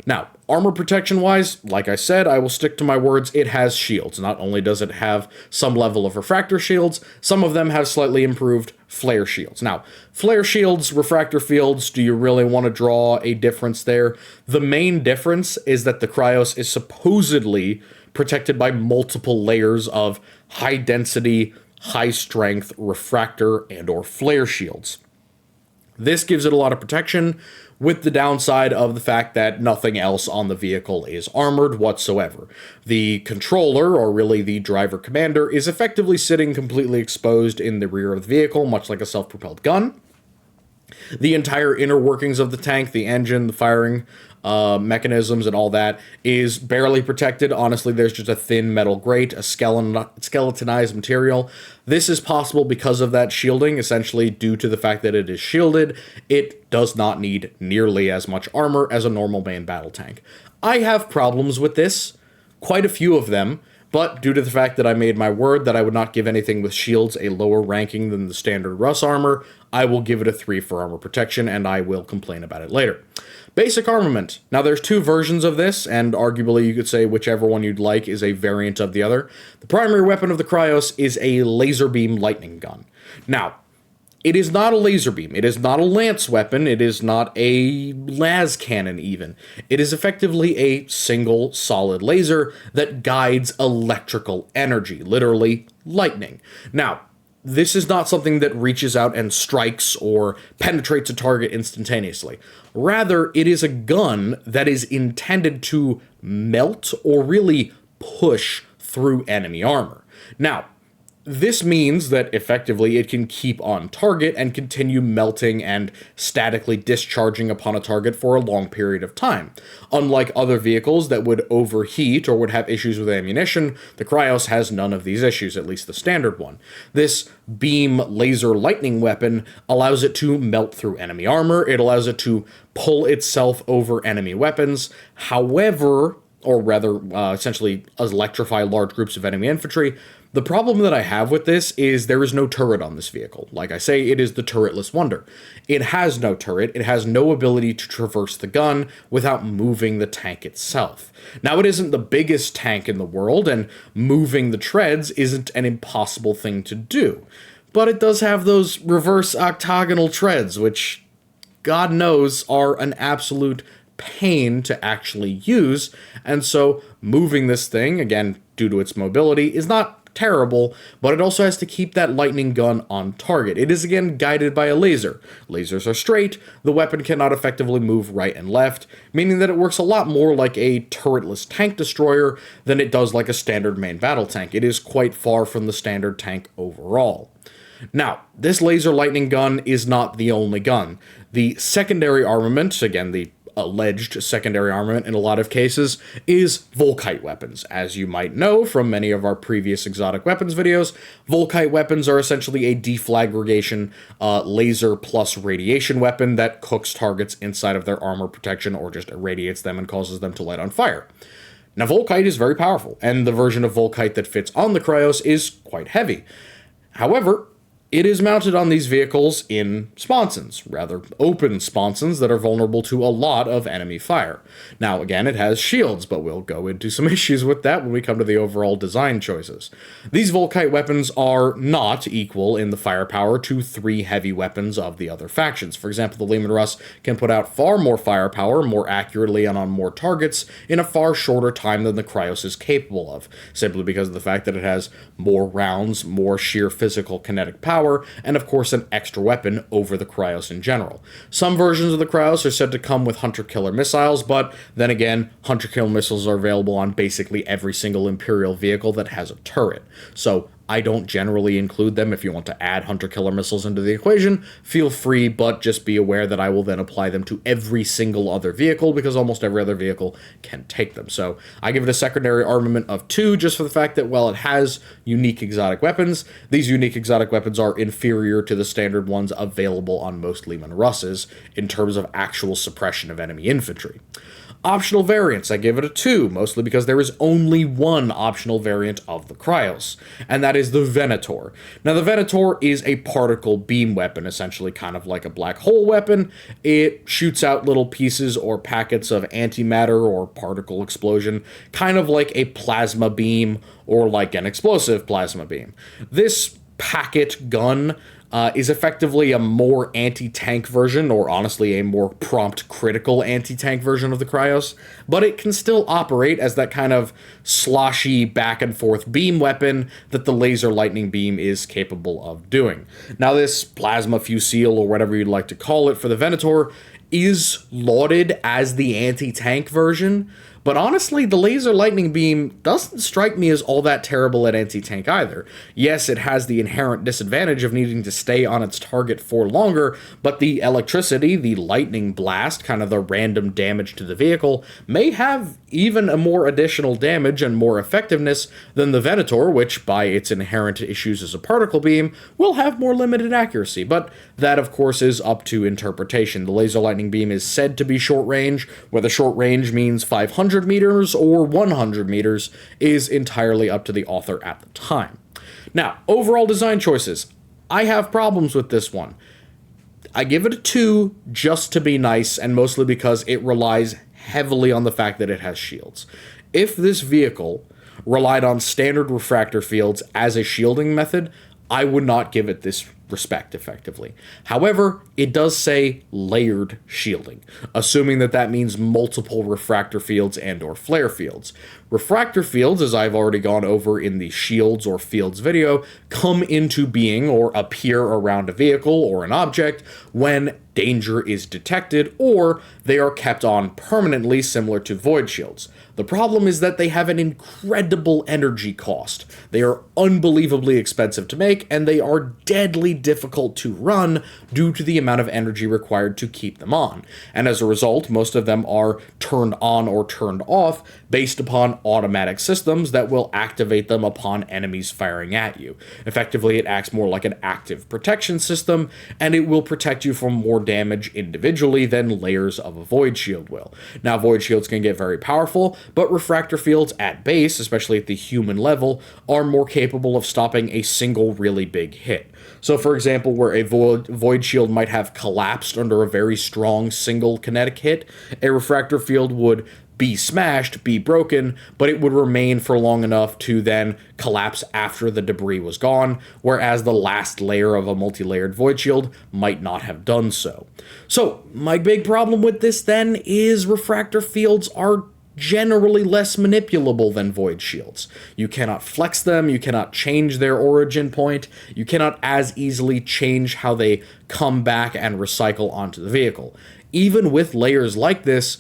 Now, armor protection-wise, like I said, I will stick to my words, it has shields. Not only does it have some level of refractor shields, some of them have slightly improved flare shields. Now, flare shields, refractor fields, do you really want to draw a difference there? The main difference is that the Krios is supposedly protected by multiple layers of high-density, high-strength refractor and or flare shields. This gives it a lot of protection, with the downside of the fact that nothing else on the vehicle is armored whatsoever. The controller, or really the driver commander, is effectively sitting completely exposed in the rear of the vehicle, much like a self-propelled gun. The entire inner workings of the tank, the engine, the firing mechanisms, and all that is barely protected. Honestly, there's just a thin metal grate, a skeletonized material. This is possible because of that shielding, essentially due to the fact that it is shielded. It does not need nearly as much armor as a normal main battle tank. I have problems with this, quite a few of them, but due to the fact that I made my word that I would not give anything with shields a lower ranking than the standard Russ armor, I will give it a 3 for armor protection, and I will complain about it later. Basic armament. Now, there's 2 versions of this, and arguably you could say whichever one you'd like is a variant of the other. The primary weapon of the Krios is a laser beam lightning gun. Now, it is not a laser beam. It is not a lance weapon. It is not a las cannon, even. It is effectively a single solid laser that guides electrical energy, literally lightning. Now, this is not something that reaches out and strikes or penetrates a target instantaneously. Rather, it is a gun that is intended to melt or really push through enemy armor. Now, this means that effectively it can keep on target and continue melting and statically discharging upon a target for a long period of time. Unlike other vehicles that would overheat or would have issues with ammunition, the Krios has none of these issues, at least the standard one. This beam laser lightning weapon allows it to melt through enemy armor, it allows it to pull itself over enemy weapons. However, or rather, essentially electrify large groups of enemy infantry. The problem that I have with this is there is no turret on this vehicle. Like I say, it is the turretless wonder. It has no turret, it has no ability to traverse the gun without moving the tank itself. Now, it isn't the biggest tank in the world, and moving the treads isn't an impossible thing to do. But it does have those reverse octagonal treads, which, God knows, are an absolute pain to actually use, and so moving this thing, again, due to its mobility, is not terrible, but it also has to keep that lightning gun on target. It is, again, guided by a laser. Lasers are straight, the weapon cannot effectively move right and left, meaning that it works a lot more like a turretless tank destroyer than it does like a standard main battle tank. It is quite far from the standard tank overall. Now, this laser lightning gun is not the only gun. The secondary armament, again, the alleged secondary armament in a lot of cases, is Volkite weapons. As you might know from many of our previous exotic weapons videos, Volkite weapons are essentially a deflagration laser plus radiation weapon that cooks targets inside of their armor protection or just irradiates them and causes them to light on fire. Now, Volkite is very powerful, and the version of Volkite that fits on the Krios is quite heavy. However, It is mounted on these vehicles in sponsons, rather open sponsons that are vulnerable to a lot of enemy fire. Now, again, it has shields, but we'll go into some issues with that when we come to the overall design choices. These Volkite weapons are not equal in the firepower to 3 heavy weapons of the other factions. For example, the Leman Russ can put out far more firepower, more accurately and on more targets, in a far shorter time than the Krios is capable of, simply because of the fact that it has more rounds, more sheer physical kinetic power, and of course an extra weapon over the Krios in general. Some versions of the Krios are said to come with hunter-killer missiles, but then again, hunter-killer missiles are available on basically every single Imperial vehicle that has a turret. So I don't generally include them. If you want to add hunter-killer missiles into the equation, feel free, but just be aware that I will then apply them to every single other vehicle, because almost every other vehicle can take them. So I give it a secondary armament of 2, just for the fact that while it has unique exotic weapons, these unique exotic weapons are inferior to the standard ones available on most Leman Russes in terms of actual suppression of enemy infantry. Optional variants, I give it a 2, mostly because there is only one optional variant of the Krios, and that is the Venator. Now, the Venator is a particle beam weapon, essentially kind of like a black hole weapon. It shoots out little pieces or packets of antimatter or particle explosion, kind of like a plasma beam or like an explosive plasma beam. This packet gun is effectively a more anti-tank version, or honestly a more prompt critical anti-tank version of the Krios, but it can still operate as that kind of sloshy back and forth beam weapon that the laser lightning beam is capable of doing. Now, this plasma fusile, or whatever you'd like to call it for the Venator, is lauded as the anti-tank version, but honestly, the laser lightning beam doesn't strike me as all that terrible at anti-tank either. Yes, it has the inherent disadvantage of needing to stay on its target for longer, but the electricity, the lightning blast, kind of the random damage to the vehicle, may have even a more additional damage and more effectiveness than the Venator, which, by its inherent issues as a particle beam, will have more limited accuracy. But that, of course, is up to interpretation. The laser lightning beam is said to be short range. Whether short range means 500 meters or 100 meters is entirely up to the author at the time. Now, overall design choices. I have problems with this one. I give it a 2 just to be nice, and mostly because it relies heavily on the fact that it has shields. If this vehicle relied on standard refractor fields as a shielding method, I would not give it this respect effectively. However, it does say layered shielding, assuming that that means multiple refractor fields and or flare fields. Refractor fields, as I've already gone over in the shields or fields video, come into being or appear around a vehicle or an object when danger is detected, or they are kept on permanently, similar to void shields. The problem is that they have an incredible energy cost. They are unbelievably expensive to make, and they are deadly difficult to run due to the amount of energy required to keep them on. And as a result, most of them are turned on or turned off based upon automatic systems that will activate them upon enemies firing at you. Effectively, it acts more like an active protection system, and it will protect you from more damage individually than layers of a void shield will. Now, void shields can get very powerful, but refractor fields at base, especially at the human level, are more capable of stopping a single really big hit. So, for example, where a void shield might have collapsed under a very strong single kinetic hit, a refractor field would be smashed, be broken, but it would remain for long enough to then collapse after the debris was gone, whereas the last layer of a multi-layered void shield might not have done so. So, my big problem with this then is refractor fields are generally less manipulable than void shields. You cannot flex them, you cannot change their origin point, you cannot as easily change how they come back and recycle onto the vehicle. Even with layers like this,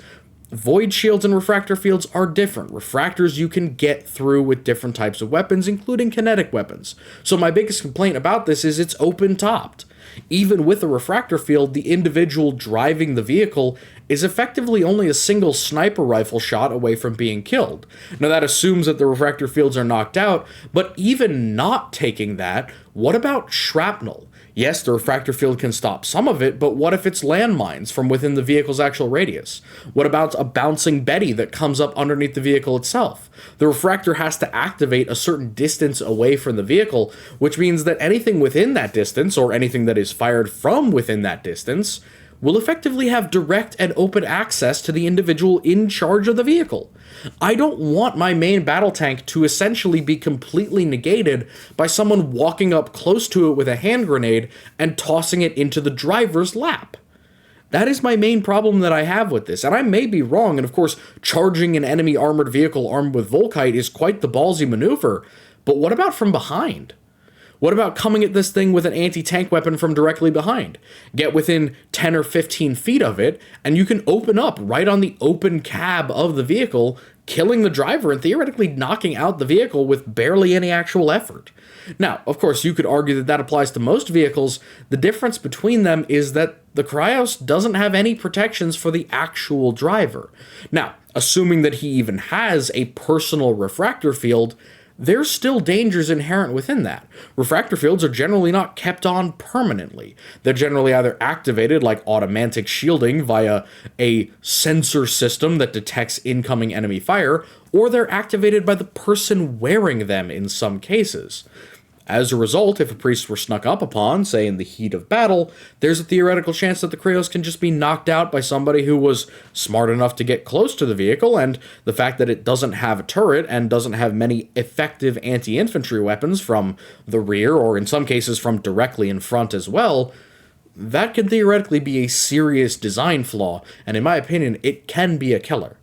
void shields and refractor fields are different. Refractors you can get through with different types of weapons, including kinetic weapons. So my biggest complaint about this is it's open-topped. Even with a refractor field, the individual driving the vehicle is effectively only a single sniper rifle shot away from being killed. Now that assumes that the refractor fields are knocked out, but even not taking that, what about shrapnel? Yes, the refractor field can stop some of it, but what if it's landmines from within the vehicle's actual radius? What about a bouncing Betty that comes up underneath the vehicle itself? The refractor has to activate a certain distance away from the vehicle, which means that anything within that distance, or anything that is fired from within that distance, will effectively have direct and open access to the individual in charge of the vehicle. I don't want my main battle tank to essentially be completely negated by someone walking up close to it with a hand grenade and tossing it into the driver's lap. That is my main problem that I have with this, and I may be wrong, and of course, charging an enemy armored vehicle armed with Volkite is quite the ballsy maneuver, but what about from behind? What about coming at this thing with an anti-tank weapon from directly behind? Get within 10 or 15 feet of it, and you can open up right on the open cab of the vehicle, killing the driver and theoretically knocking out the vehicle with barely any actual effort. Now, of course, you could argue that that applies to most vehicles. The difference between them is that the Krios doesn't have any protections for the actual driver. Now, assuming that he even has a personal refractor field, there's still dangers inherent within that. Refractor fields are generally not kept on permanently. They're generally either activated like automatic shielding via a sensor system that detects incoming enemy fire, or they're activated by the person wearing them in some cases. As a result, if a priest were snuck up upon, say in the heat of battle, there's a theoretical chance that the Krios can just be knocked out by somebody who was smart enough to get close to the vehicle, and the fact that it doesn't have a turret and doesn't have many effective anti-infantry weapons from the rear, or in some cases from directly in front as well, that can theoretically be a serious design flaw, and in my opinion, it can be a killer.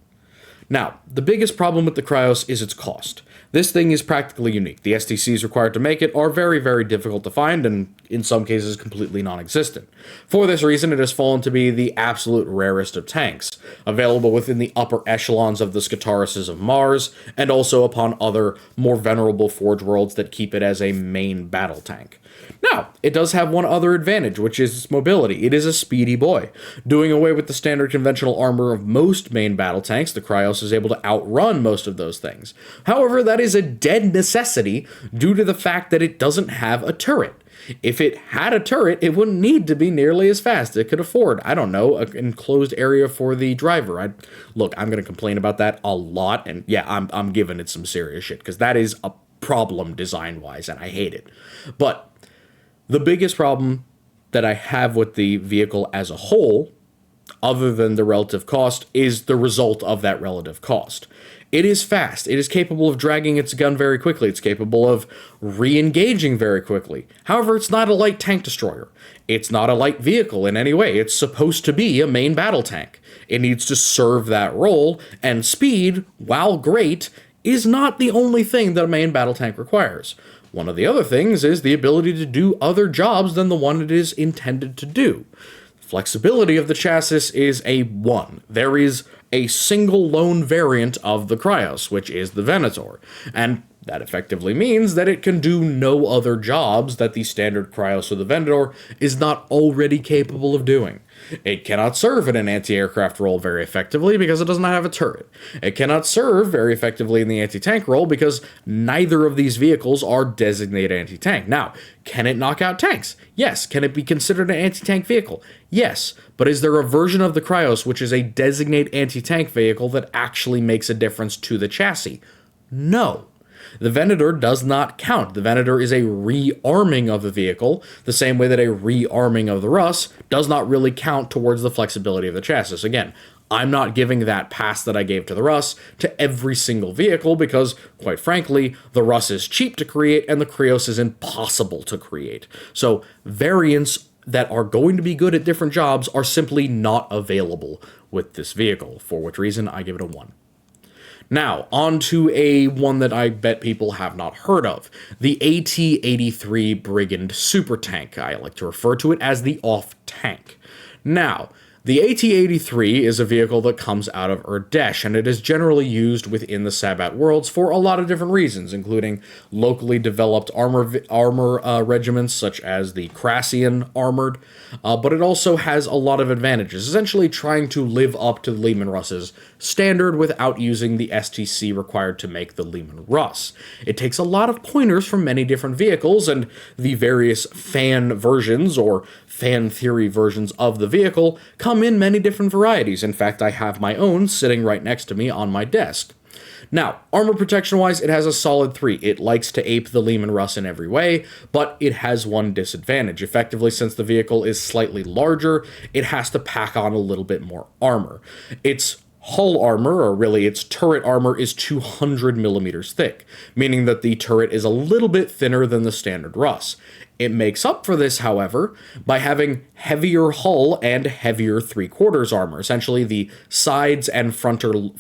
Now, the biggest problem with the Krios is its cost. This thing is practically unique. The STCs required to make it are very, very difficult to find, and in some cases completely non-existent. For this reason, it has fallen to be the absolute rarest of tanks, available within the upper echelons of the Scutarises of Mars, and also upon other, more venerable Forge Worlds that keep it as a main battle tank. Now, it does have one other advantage, which is its mobility. It is a speedy boy. Doing away with the standard conventional armor of most main battle tanks, the Krios is able to outrun most of those things. However, that is a dead necessity due to the fact that it doesn't have a turret. If it had a turret, it wouldn't need to be nearly as fast. It could afford, I don't know, an enclosed area for the driver. Look, I'm going to complain about that a lot, and yeah, I'm giving it some serious shit, because that is a problem design-wise, and I hate it. But the biggest problem that I have with the vehicle as a whole, other than the relative cost, is the result of that relative cost. It is fast. It is capable of dragging its gun very quickly. It's capable of re-engaging very quickly. However, it's not a light tank destroyer. It's not a light vehicle in any way. It's supposed to be a main battle tank. It needs to serve that role, and speed, while great, is not the only thing that a main battle tank requires. One of the other things is the ability to do other jobs than the one it is intended to do. Flexibility of the chassis is a 1. There is a single lone variant of the Krios, which is the Venator, and that effectively means that it can do no other jobs that the standard Krios or the Venator is not already capable of doing. It cannot serve in an anti-aircraft role very effectively because it does not have a turret. It cannot serve very effectively in the anti-tank role because neither of these vehicles are designated anti-tank. Now, can it knock out tanks? Yes. Can it be considered an anti-tank vehicle? Yes. But is there a version of the Krios which is a designated anti-tank vehicle that actually makes a difference to the chassis? No. The Venator does not count. The Venator is a rearming of the vehicle, the same way that a rearming of the Russ does not really count towards the flexibility of the chassis. Again, I'm not giving that pass that I gave to the Russ to every single vehicle because, quite frankly, the Russ is cheap to create and the Krios is impossible to create. So variants that are going to be good at different jobs are simply not available with this vehicle, for which reason I give it a 1. Now, on to a one that I bet people have not heard of, the AT-83 Brigand super tank. I like to refer to it as the off tank. Now, The AT-83 is a vehicle that comes out of Urdesh, and it is generally used within the Sabbat worlds for a lot of different reasons, including locally developed armor regiments such as the Crassian Armored, but it also has a lot of advantages, essentially trying to live up to Leman Russ's standard without using the STC required to make the Leman Russ. It takes a lot of pointers from many different vehicles, and the various fan versions or fan theory versions of the vehicle come in many different varieties. In fact, I have my own sitting right next to me on my desk. Now, armor protection-wise, it has a solid 3. It likes to ape the Leman Russ in every way, but it has one disadvantage. Effectively, since the vehicle is slightly larger, it has to pack on a little bit more armor. Its hull armor, or really its turret armor, is 200 millimeters thick, meaning that the turret is a little bit thinner than the standard Russ. It makes up for this, however, by having heavier hull and heavier 3/4 armor. Essentially, the sides and frontal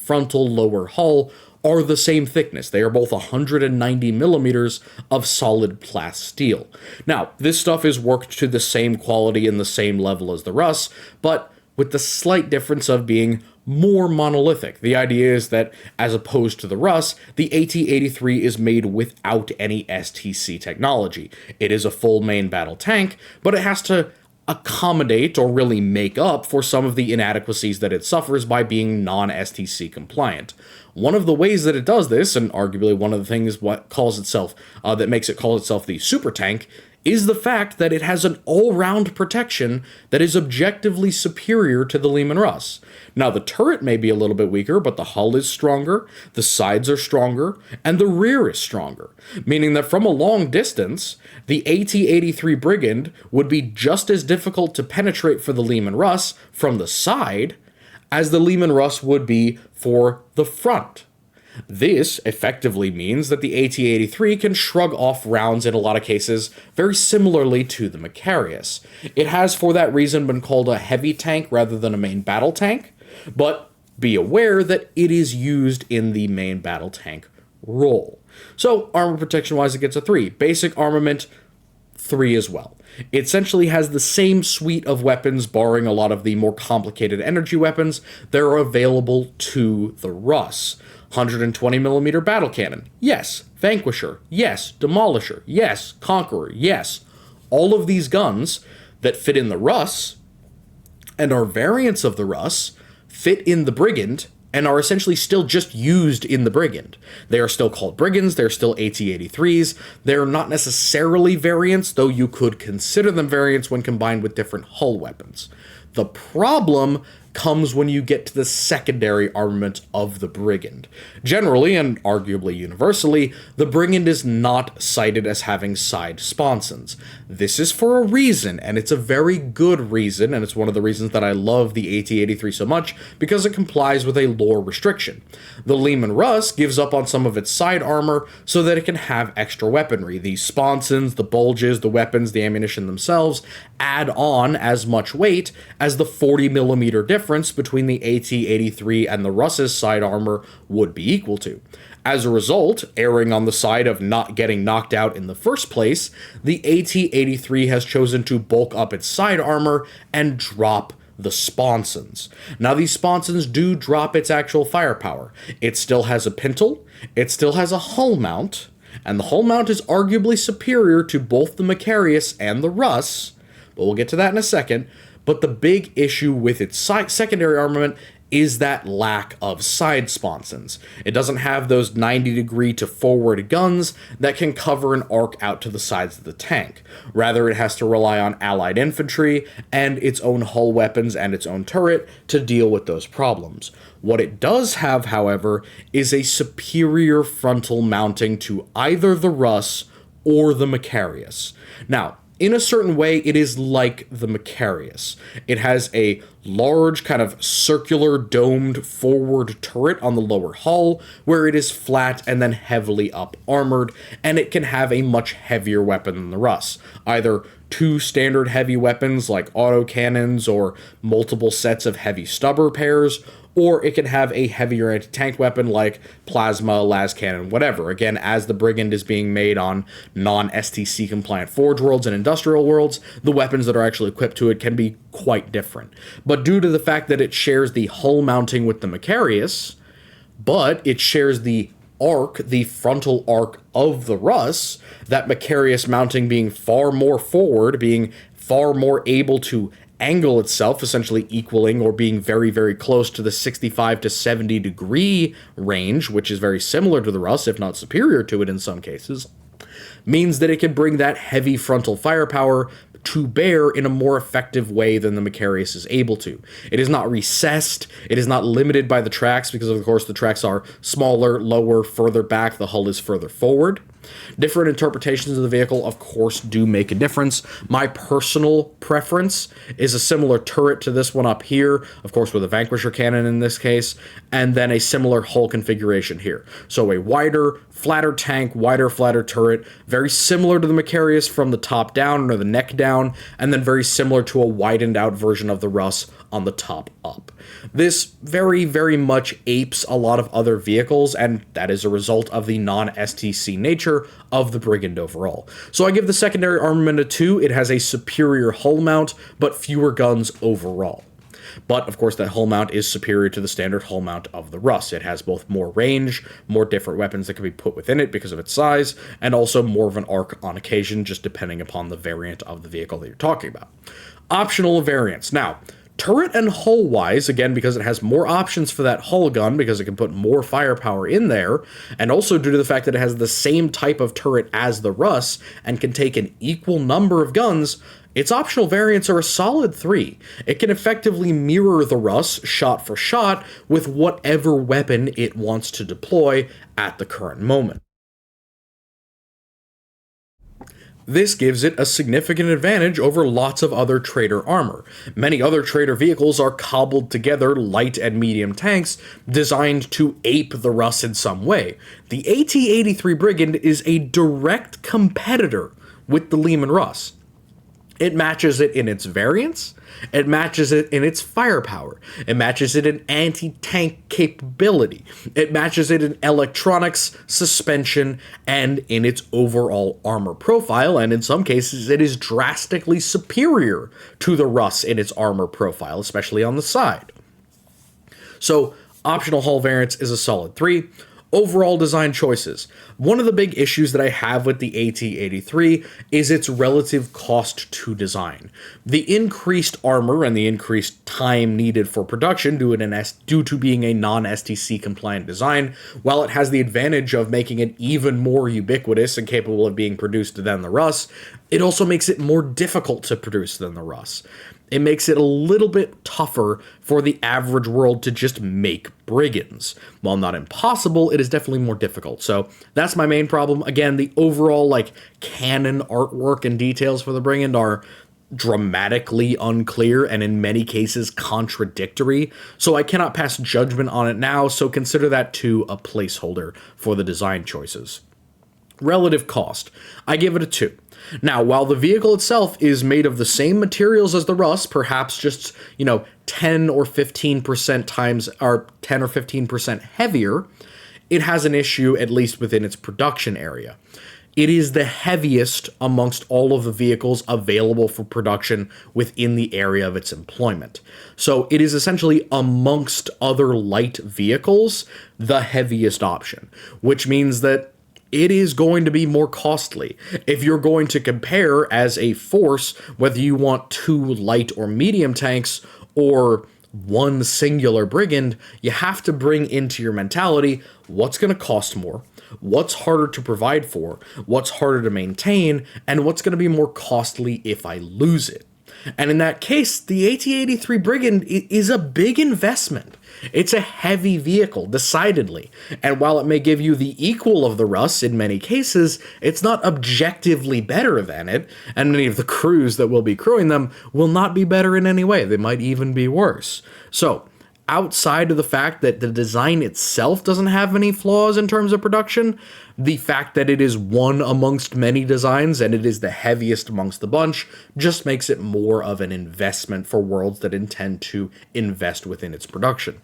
lower hull are the same thickness. They are both 190 millimeters of solid plasteel. Now, this stuff is worked to the same quality and the same level as the Russ, but with the slight difference of being more monolithic. The idea is that, as opposed to the Russ, the AT-83 is made without any STC technology. It is a full main battle tank, but it has to accommodate or really make up for some of the inadequacies that it suffers by being non-STC compliant. One of the ways that it does this, and arguably one of the things that makes it call itself the super tank, is the fact that it has an all-round protection that is objectively superior to the Leman Russ. Now, the turret may be a little bit weaker, but the hull is stronger, the sides are stronger, and the rear is stronger, meaning that from a long distance, the AT-83 Brigand would be just as difficult to penetrate for the Leman Russ from the side as the Leman Russ would be for the front. This effectively means that the AT-83 can shrug off rounds in a lot of cases very similarly to the Macharius. It has for that reason been called a heavy tank rather than a main battle tank, but be aware that it is used in the main battle tank role. So armor protection wise it gets a 3. Basic armament, 3 as well. It essentially has the same suite of weapons, barring a lot of the more complicated energy weapons that are available to the Russ. 120mm battle cannon, yes. Vanquisher, yes. Demolisher, yes. Conqueror, yes. All of these guns that fit in the Russ and are variants of the Russ fit in the Brigand and are essentially still just used in the Brigand. They are still called Brigands, they're still AT-83s, they're not necessarily variants, though you could consider them variants when combined with different hull weapons. The problem comes when you get to the secondary armament of the Brigand. Generally, and arguably universally, the Brigand is not cited as having side sponsons. This is for a reason, and it's a very good reason, and it's one of the reasons that I love the AT-83 so much, because it complies with a lore restriction. The Leman Russ gives up on some of its side armor so that it can have extra weaponry. The sponsons, the bulges, the weapons, the ammunition themselves add on as much weight as the 40mm difference between the AT-83 and the Russ's side armor would be equal to. As a result, erring on the side of not getting knocked out in the first place, the AT-83 has chosen to bulk up its side armor and drop the sponsons. Now, these sponsons do drop its actual firepower. It still has a pintle, it still has a hull mount, and the hull mount is arguably superior to both the Macharius and the Russ, but we'll get to that in a second. But the big issue with its secondary armament is that lack of side sponsons. It doesn't have those 90-degree to forward guns that can cover an arc out to the sides of the tank. Rather, it has to rely on allied infantry and its own hull weapons and its own turret to deal with those problems. What it does have, however, is a superior frontal mounting to either the Russ or the Macharius. Now, in a certain way, it is like the Macharius. It has a large, kind of circular, domed forward turret on the lower hull, where it is flat and then heavily up-armored, and it can have a much heavier weapon than the Russ. Either 2 standard heavy weapons like autocannons or multiple sets of heavy stubber pairs, or it can have a heavier anti-tank weapon like plasma, las cannon, whatever. Again, as the Brigand is being made on non-STC compliant Forge worlds and industrial worlds, the weapons that are actually equipped to it can be quite different. But due to the fact that it shares the hull mounting with the Macharius, but it shares the arc, the frontal arc of the Russ, that Macharius mounting being far more forward, being far more able to angle itself, essentially equaling or being very, very close to the 65 to 70 degree range, which is very similar to the Russ, if not superior to it in some cases, means that it can bring that heavy frontal firepower to bear in a more effective way than the Macharius is able to. It is not recessed, it is not limited by the tracks, because of course the tracks are smaller, lower, further back, the hull is further forward. Different interpretations of the vehicle, of course, do make a difference. My personal preference is a similar turret to this one up here, of course with a Vanquisher cannon in this case, and then a similar hull configuration here. So a wider, flatter tank, wider, flatter turret, very similar to the Macharius from the top down or the neck down, and then very similar to a widened out version of the Russ on the top up. This very, very much apes a lot of other vehicles, and that is a result of the non-STC nature of the Brigand overall. So I give the secondary armament a 2. It has a superior hull mount, but fewer guns overall. But, of course, that hull mount is superior to the standard hull mount of the Russ. It has both more range, more different weapons that can be put within it because of its size, and also more of an arc on occasion, just depending upon the variant of the vehicle that you're talking about. Optional variants. Now, turret and hull-wise, again, because it has more options for that hull gun, because it can put more firepower in there, and also due to the fact that it has the same type of turret as the Russ, and can take an equal number of guns, its optional variants are a solid 3. It can effectively mirror the Russ, shot for shot, with whatever weapon it wants to deploy at the current moment. This gives it a significant advantage over lots of other trader armor. Many other trader vehicles are cobbled together light and medium tanks designed to ape the Russ in some way. The AT-83 Brigand is a direct competitor with the Leman Russ. It matches it in its variance, it matches it in its firepower, it matches it in anti-tank capability, it matches it in electronics, suspension, and in its overall armor profile, and in some cases it is drastically superior to the Russ in its armor profile, especially on the side. So, optional hull variants is a solid 3. Overall design choices. One of the big issues that I have with the AT-83 is its relative cost to design. The increased armor and the increased time needed for production due to being a non-STC compliant design, while it has the advantage of making it even more ubiquitous and capable of being produced than the Russ, it also makes it more difficult to produce than the Russ. It makes it a little bit tougher for the average world to just make brigands. While not impossible, it is definitely more difficult. So that's my main problem. Again, the overall canon artwork and details for the brigand are dramatically unclear and in many cases contradictory. So I cannot pass judgment on it now, so consider that too a placeholder for the design choices. Relative cost. I give it a 2. Now, while the vehicle itself is made of the same materials as the Russ, perhaps just, 10 or 15% times, or 10 or 15% heavier, it has an issue, at least within its production area. It is the heaviest amongst all of the vehicles available for production within the area of its employment. So it is essentially, amongst other light vehicles, the heaviest option, which means that it is going to be more costly. If you're going to compare as a force, whether you want 2 light or medium tanks or one singular brigand, you have to bring into your mentality what's going to cost more, what's harder to provide for, what's harder to maintain, and what's going to be more costly if I lose it. And in that case, the AT-83 Brigand is a big investment. It's a heavy vehicle, decidedly, and while it may give you the equal of the Russ in many cases, it's not objectively better than it, and many of the crews that will be crewing them will not be better in any way. They might even be worse. So, outside of the fact that the design itself doesn't have any flaws in terms of production, the fact that it is one amongst many designs and it is the heaviest amongst the bunch just makes it more of an investment for worlds that intend to invest within its production.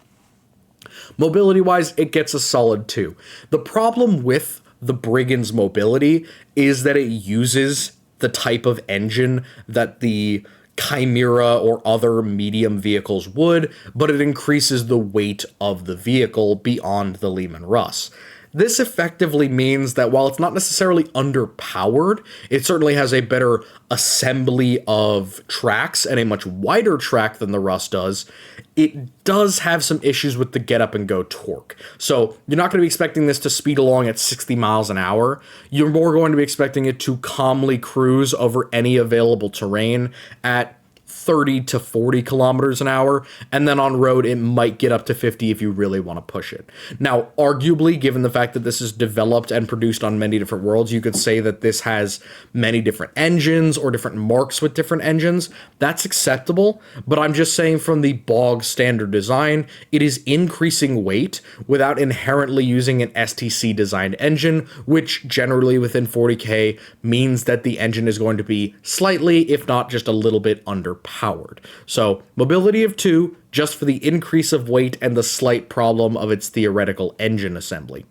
Mobility-wise, it gets a solid 2. The problem with the Brigand's mobility is that it uses the type of engine that the Chimera or other medium vehicles would, but it increases the weight of the vehicle beyond the Leman Russ. This effectively means that while it's not necessarily underpowered, it certainly has a better assembly of tracks and a much wider track than the Russ does. It does have some issues with the get up and go torque. So you're not going to be expecting this to speed along at 60 miles an hour. You're more going to be expecting it to calmly cruise over any available terrain at 30 to 40 kilometers an hour, and then on road it might get up to 50 if you really want to push it. Now, arguably, given the fact that this is developed and produced on many different worlds, you could say that this has many different engines or different marks with different engines. That's acceptable, but I'm just saying from the bog standard design, it is increasing weight without inherently using an STC designed engine, which generally within 40k means that the engine is going to be slightly, if not just a little bit, underpowered. So mobility of 2 just for the increase of weight and the slight problem of its theoretical engine assembly.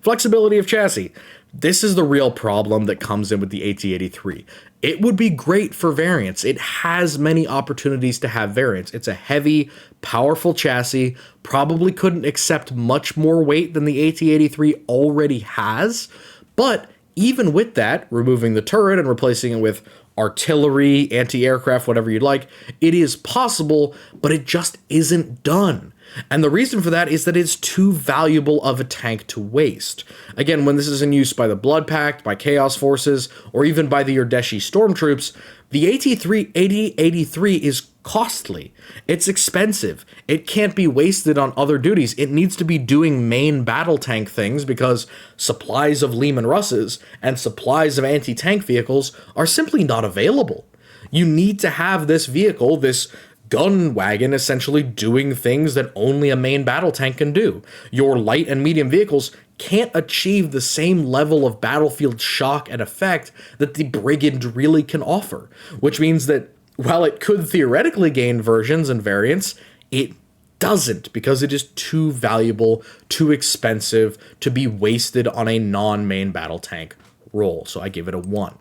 Flexibility of chassis. This is the real problem that comes in with the AT-83. It would be great for variants. It has many opportunities to have variants. It's a heavy, powerful chassis, probably couldn't accept much more weight than the AT-83 already has, but even with that, removing the turret and replacing it with artillery, anti-aircraft, whatever you'd like, it is possible, but it just isn't done. And the reason for that is that it's too valuable of a tank to waste. Again, when this is in use by the Blood Pact, by Chaos Forces, or even by the Urdeshi Stormtroops, the AT-83 is costly. It's expensive. It can't be wasted on other duties. It needs to be doing main battle tank things because supplies of Leman Russes and supplies of anti-tank vehicles are simply not available. You need to have this vehicle, this gun wagon, essentially doing things that only a main battle tank can do. Your light and medium vehicles can't achieve the same level of battlefield shock and effect that the Brigand really can offer, which means that while it could theoretically gain versions and variants, it doesn't because it is too valuable, too expensive to be wasted on a non-main battle tank role, so I give it a 1.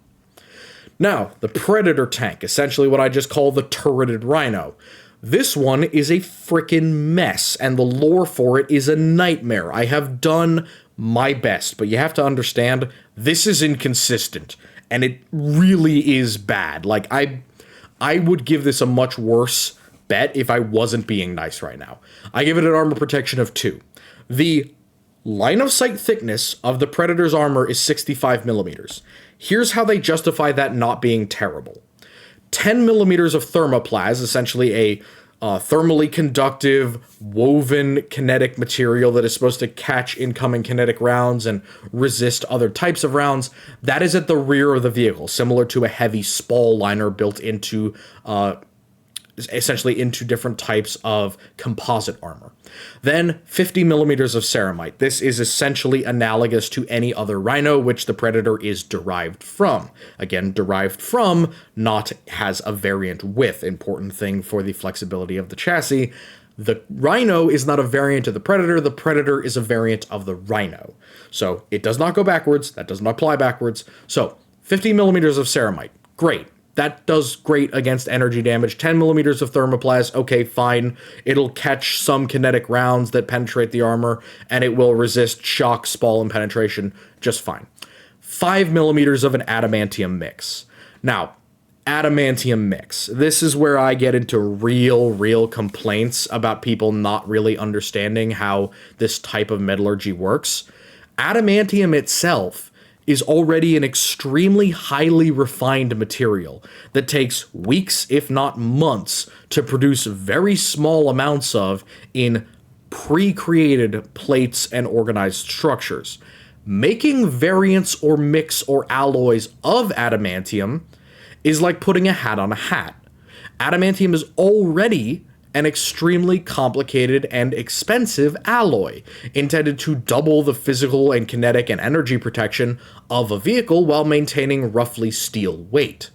Now, the Predator tank, essentially what I just call the turreted Rhino. This one is a frickin' mess, and the lore for it is a nightmare. I have done my best, but you have to understand, this is inconsistent, and it really is bad. Like, I would give this a much worse bet if I wasn't being nice right now. I give it an armor protection of 2. The line of sight thickness of the Predator's armor is 65 millimeters. Here's how they justify that not being terrible. 10 millimeters of thermoplast, essentially a thermally conductive, woven kinetic material that is supposed to catch incoming kinetic rounds and resist other types of rounds. That is at the rear of the vehicle, similar to a heavy spall liner built into essentially into different types of composite armor. Then 50 millimeters of ceramite. This is essentially analogous to any other Rhino, which the Predator is derived from. Again, derived from, not has a variant with. Important thing for the flexibility of the chassis. The Rhino is not a variant of the Predator is a variant of the Rhino. So it does not go backwards, that does not apply backwards. So 50 millimeters of ceramite, great. That does great against energy damage. 10 millimeters of thermoplast, okay, fine. It'll catch some kinetic rounds that penetrate the armor, and it will resist shock, spall, and penetration just fine. 5 millimeters of an adamantium mix. Now, adamantium mix. This is where I get into real complaints about people not really understanding how this type of metallurgy works. Adamantium itself is already an extremely highly refined material that takes weeks, if not months, to produce very small amounts of in pre-created plates and organized structures. Making variants or mix or alloys of adamantium is like putting a hat on a hat. Adamantium is already an extremely complicated and expensive alloy, intended to double the physical and kinetic and energy protection of a vehicle while maintaining roughly steel weight.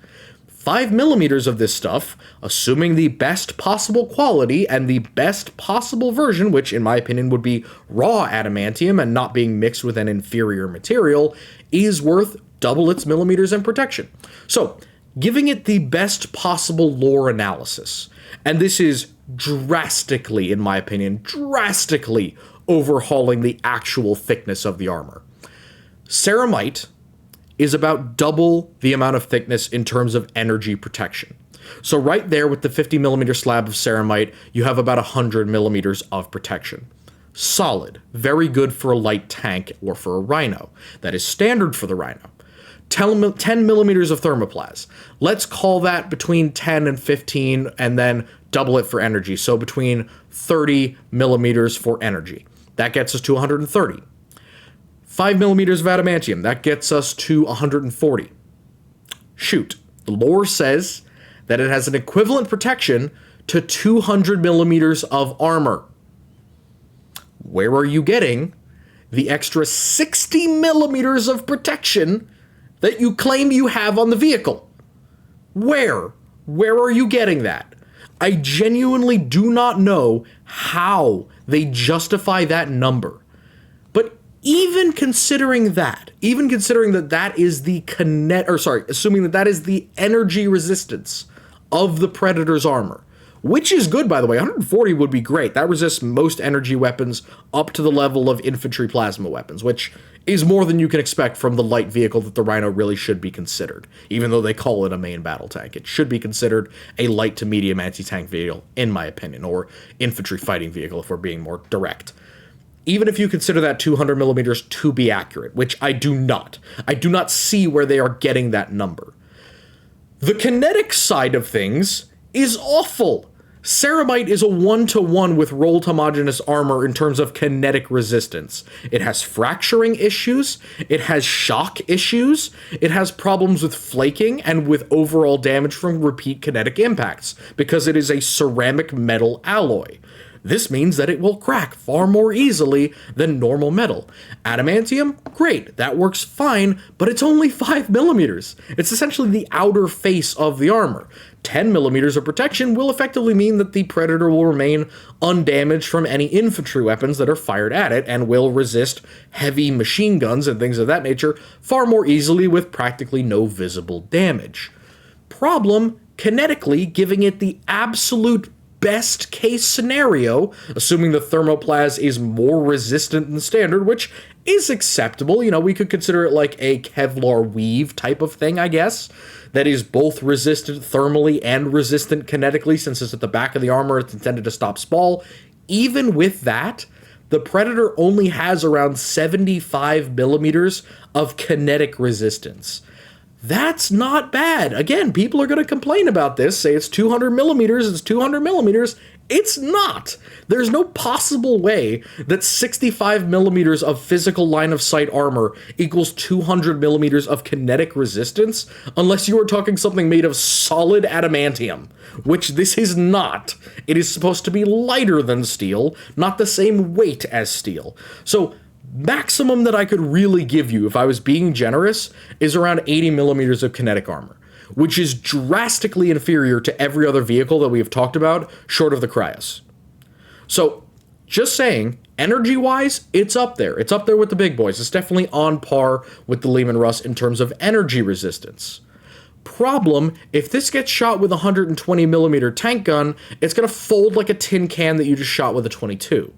5mm of this stuff, assuming the best possible quality and the best possible version, which in my opinion would be raw adamantium and not being mixed with an inferior material, is worth double its millimeters in protection. So, giving it the best possible lore analysis, and this is drastically, in my opinion, drastically overhauling the actual thickness of the armor. Ceramite is about double the amount of thickness in terms of energy protection. So right there with the 50mm slab of ceramite, you have about 100mm of protection. Solid, very good for a light tank or for a rhino. That is standard for the rhino. 10mm of thermoplast. Let's call that between 10 and 15 and then double it for energy. So between 30mm for energy. That gets us to 130. 5mm of adamantium, that gets us to 140. Shoot, the lore says that it has an equivalent protection to 200mm of armor. Where are you getting the extra 60mm of protection that you claim you have on the vehicle? Where? Where are you getting that? I genuinely do not know how they justify that number. But even considering that that is the assuming that is the energy resistance of the Predator's armor, which is good, by the way. 140 would be great. That resists most energy weapons up to the level of infantry plasma weapons, which is more than you can expect from the light vehicle that the Rhino really should be considered. Even though they call it a main battle tank, it should be considered a light to medium anti-tank vehicle, in my opinion, or infantry fighting vehicle if we're being more direct. Even if you consider that 200mm to be accurate, which I do not see where they are getting that number. The kinetic side of things is awful. Ceramite is a 1-to-1 with rolled homogeneous armor in terms of kinetic resistance. It has fracturing issues, it has shock issues, it has problems with flaking and with overall damage from repeat kinetic impacts, because it is a ceramic metal alloy. This means that it will crack far more easily than normal metal. Adamantium, great, that works fine, but it's only 5mm. It's essentially the outer face of the armor. 10mm of protection will effectively mean that the Predator will remain undamaged from any infantry weapons that are fired at it, and will resist heavy machine guns and things of that nature far more easily with practically no visible damage. Problem, kinetically, giving it the absolute best case scenario, assuming the thermoplas is more resistant than standard, which is acceptable. You know, we could consider it like a Kevlar weave type of thing, I guess, that is both resistant thermally and resistant kinetically, since it's at the back of the armor, it's intended to stop spall. Even with that, the Predator only has around 75mm of kinetic resistance. That's not bad. Again, people are going to complain about this, say it's 200mm, it's 200mm. It's not. There's no possible way that 65mm of physical line of sight armor equals 200mm of kinetic resistance, unless you are talking something made of solid adamantium, which this is not. It is supposed to be lighter than steel, not the same weight as steel. So, maximum that I could really give you, if I was being generous, is around 80mm of kinetic armor, which is drastically inferior to every other vehicle that we have talked about, short of the Krios. So, just saying, energy-wise, it's up there. It's up there with the big boys. It's definitely on par with the Leman Russ in terms of energy resistance. Problem, if this gets shot with a 120mm tank gun, it's going to fold like a tin can that you just shot with a 22.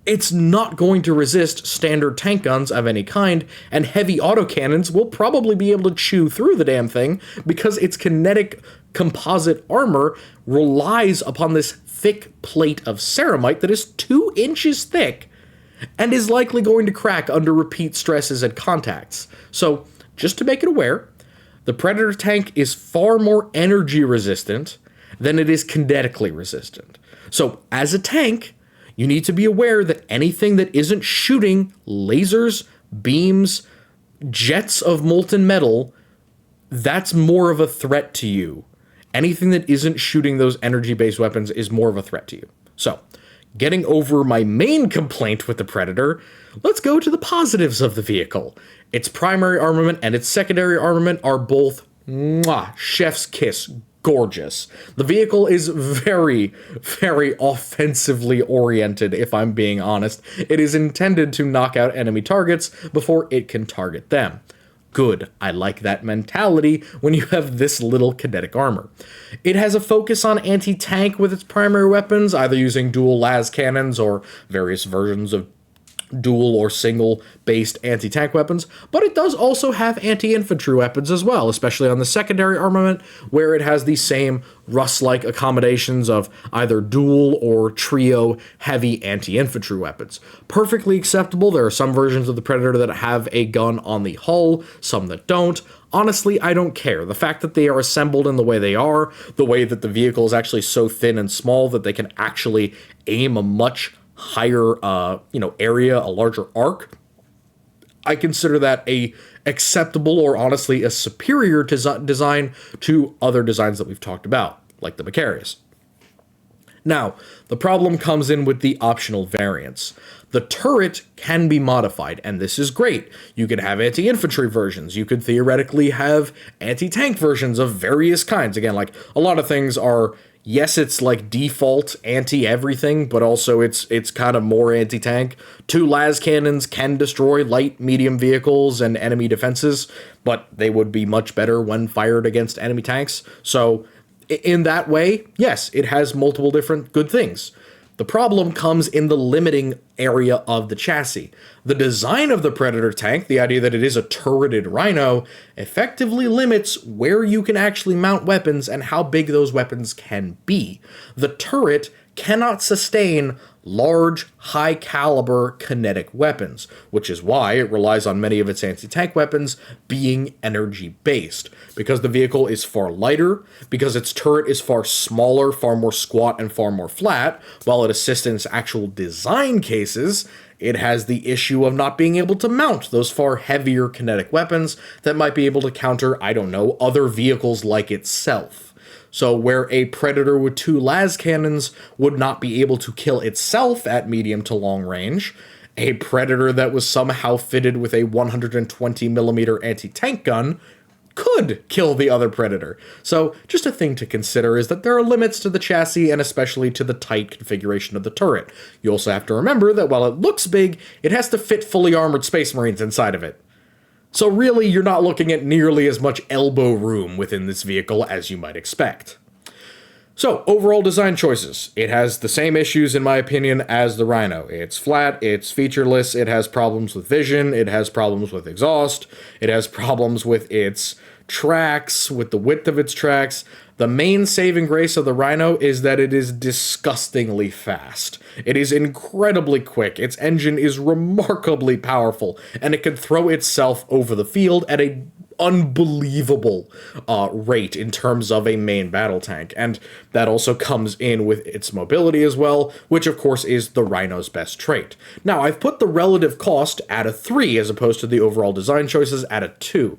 It's not going to resist standard tank guns of any kind, and heavy autocannons will probably be able to chew through the damn thing because its kinetic composite armor relies upon this thick plate of ceramite that is 2 inches thick and is likely going to crack under repeat stresses and contacts. So, just to make it aware, the Predator tank is far more energy resistant than it is kinetically resistant. So, as a tank, you need to be aware that anything that isn't shooting lasers, beams, jets of molten metal, that's more of a threat to you. Anything that isn't shooting those energy-based weapons is more of a threat to you. So, getting over my main complaint with the Predator, let's go to the positives of the vehicle. Its primary armament and its secondary armament are both Mwah, chef's kiss. Gorgeous. The vehicle is very, very offensively oriented, if I'm being honest. It is intended to knock out enemy targets before it can target them. Good. I like that mentality when you have this little kinetic armor. It has a focus on anti-tank with its primary weapons, either using dual las cannons or various versions of dual or single-based anti-tank weapons, but it does also have anti-infantry weapons as well, especially on the secondary armament, where it has the same Russ-like accommodations of either dual or trio heavy anti-infantry weapons. Perfectly acceptable. There are some versions of the Predator that have a gun on the hull, some that don't. Honestly, I don't care. The fact that they are assembled in the way they are, the way that the vehicle is actually so thin and small that they can actually aim a much higher, area, a larger arc, I consider that a acceptable or honestly a superior design to other designs that we've talked about, like the Macharius. Now, the problem comes in with the optional variants. The turret can be modified, and this is great. You could have anti-infantry versions. You could theoretically have anti-tank versions of various kinds. Again, like, a lot of things are, yes, it's like default anti-everything, but also it's kind of more anti-tank. 2 las cannons can destroy light, medium vehicles and enemy defenses, but they would be much better when fired against enemy tanks. So, in that way, yes, it has multiple different good things. The problem comes in the limiting area of the chassis. The design of the Predator tank, the idea that it is a turreted Rhino, effectively limits where you can actually mount weapons and how big those weapons can be. The turret cannot sustain large, high-caliber kinetic weapons, which is why it relies on many of its anti-tank weapons being energy-based. Because the vehicle is far lighter, because its turret is far smaller, far more squat, and far more flat, while it assists in its actual design cases, it has the issue of not being able to mount those far heavier kinetic weapons that might be able to counter, other vehicles like itself. So where a Predator with 2 las cannons would not be able to kill itself at medium to long range, a Predator that was somehow fitted with a 120mm anti-tank gun could kill the other Predator. So just a thing to consider is that there are limits to the chassis and especially to the tight configuration of the turret. You also have to remember that while it looks big, it has to fit fully armored Space Marines inside of it. So really, you're not looking at nearly as much elbow room within this vehicle as you might expect. So, overall design choices. It has the same issues, in my opinion, as the Rhino. It's flat, it's featureless, it has problems with vision, it has problems with exhaust, it has problems with its tracks, with the width of its tracks. The main saving grace of the Rhino is that it is disgustingly fast. It is incredibly quick, its engine is remarkably powerful, and it can throw itself over the field at a unbelievable rate in terms of a main battle tank, and that also comes in with its mobility as well, which of course is the Rhino's best trait. Now, I've put the relative cost at a 3 as opposed to the overall design choices at a 2.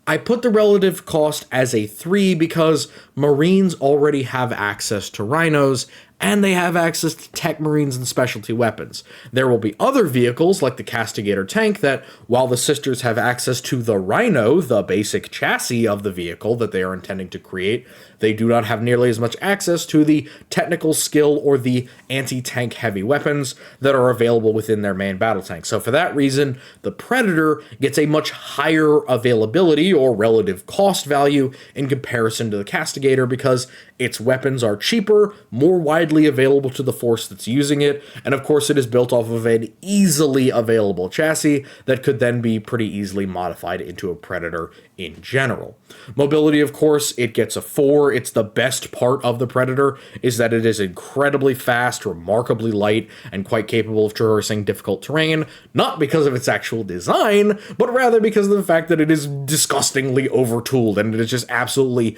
I put the relative cost as a 3 because Marines already have access to Rhinos, and they have access to tech Marines and specialty weapons. There will be other vehicles, like the Castigator tank, that, while the Sisters have access to the Rhino, the basic chassis of the vehicle that they are intending to create, they do not have nearly as much access to the technical skill or the anti-tank heavy weapons that are available within their main battle tank. So for that reason, the Predator gets a much higher availability or relative cost value in comparison to the Castigator because its weapons are cheaper, more widely available to the force that's using it, and of course it is built off of an easily available chassis that could then be pretty easily modified into a Predator in general. Mobility, of course, it gets a 4. It's the best part of the Predator, is that it is incredibly fast, remarkably light, and quite capable of traversing difficult terrain, not because of its actual design, but rather because of the fact that it is disgustingly overtooled, and it is just absolutely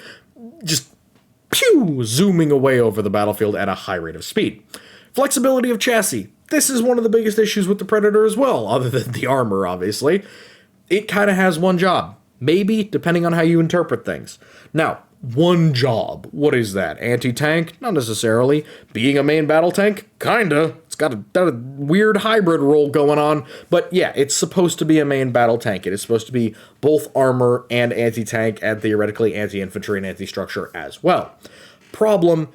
zooming away over the battlefield at a high rate of speed. Flexibility of chassis. This is one of the biggest issues with the Predator as well, other than the armor, obviously. It kind of has one job. Maybe, depending on how you interpret things. Now, one job. What is that? Anti-tank? Not necessarily. Being a main battle tank? Kinda. It's got a weird hybrid role going on. But yeah, it's supposed to be a main battle tank. It is supposed to be both armor and anti-tank, and theoretically anti-infantry and anti-structure as well. Problem: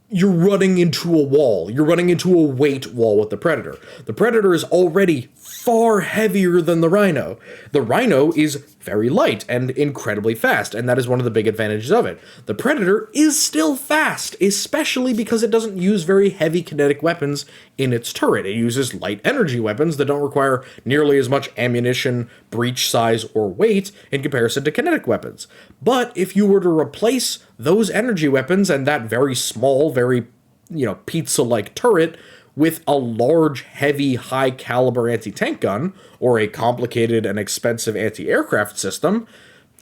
you're running into a wall. You're running into a weight wall with the Predator. The Predator is already far heavier than the Rhino. The Rhino is very light and incredibly fast, and that is one of the big advantages of it. The Predator is still fast, especially because it doesn't use very heavy kinetic weapons in its turret. It uses light energy weapons that don't require nearly as much ammunition, breach size, or weight in comparison to kinetic weapons. But if you were to replace those energy weapons and that very small, very, pizza-like turret with a large, heavy, high-caliber anti-tank gun, or a complicated and expensive anti-aircraft system,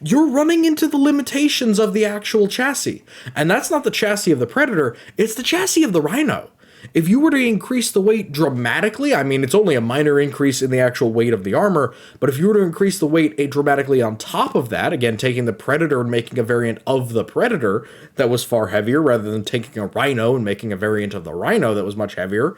you're running into the limitations of the actual chassis. And that's not the chassis of the Predator, it's the chassis of the Rhino. If you were to increase the weight dramatically, I mean, it's only a minor increase in the actual weight of the armor, but if you were to increase the weight dramatically on top of that, again, taking the Predator and making a variant of the Predator that was far heavier, rather than taking a Rhino and making a variant of the Rhino that was much heavier,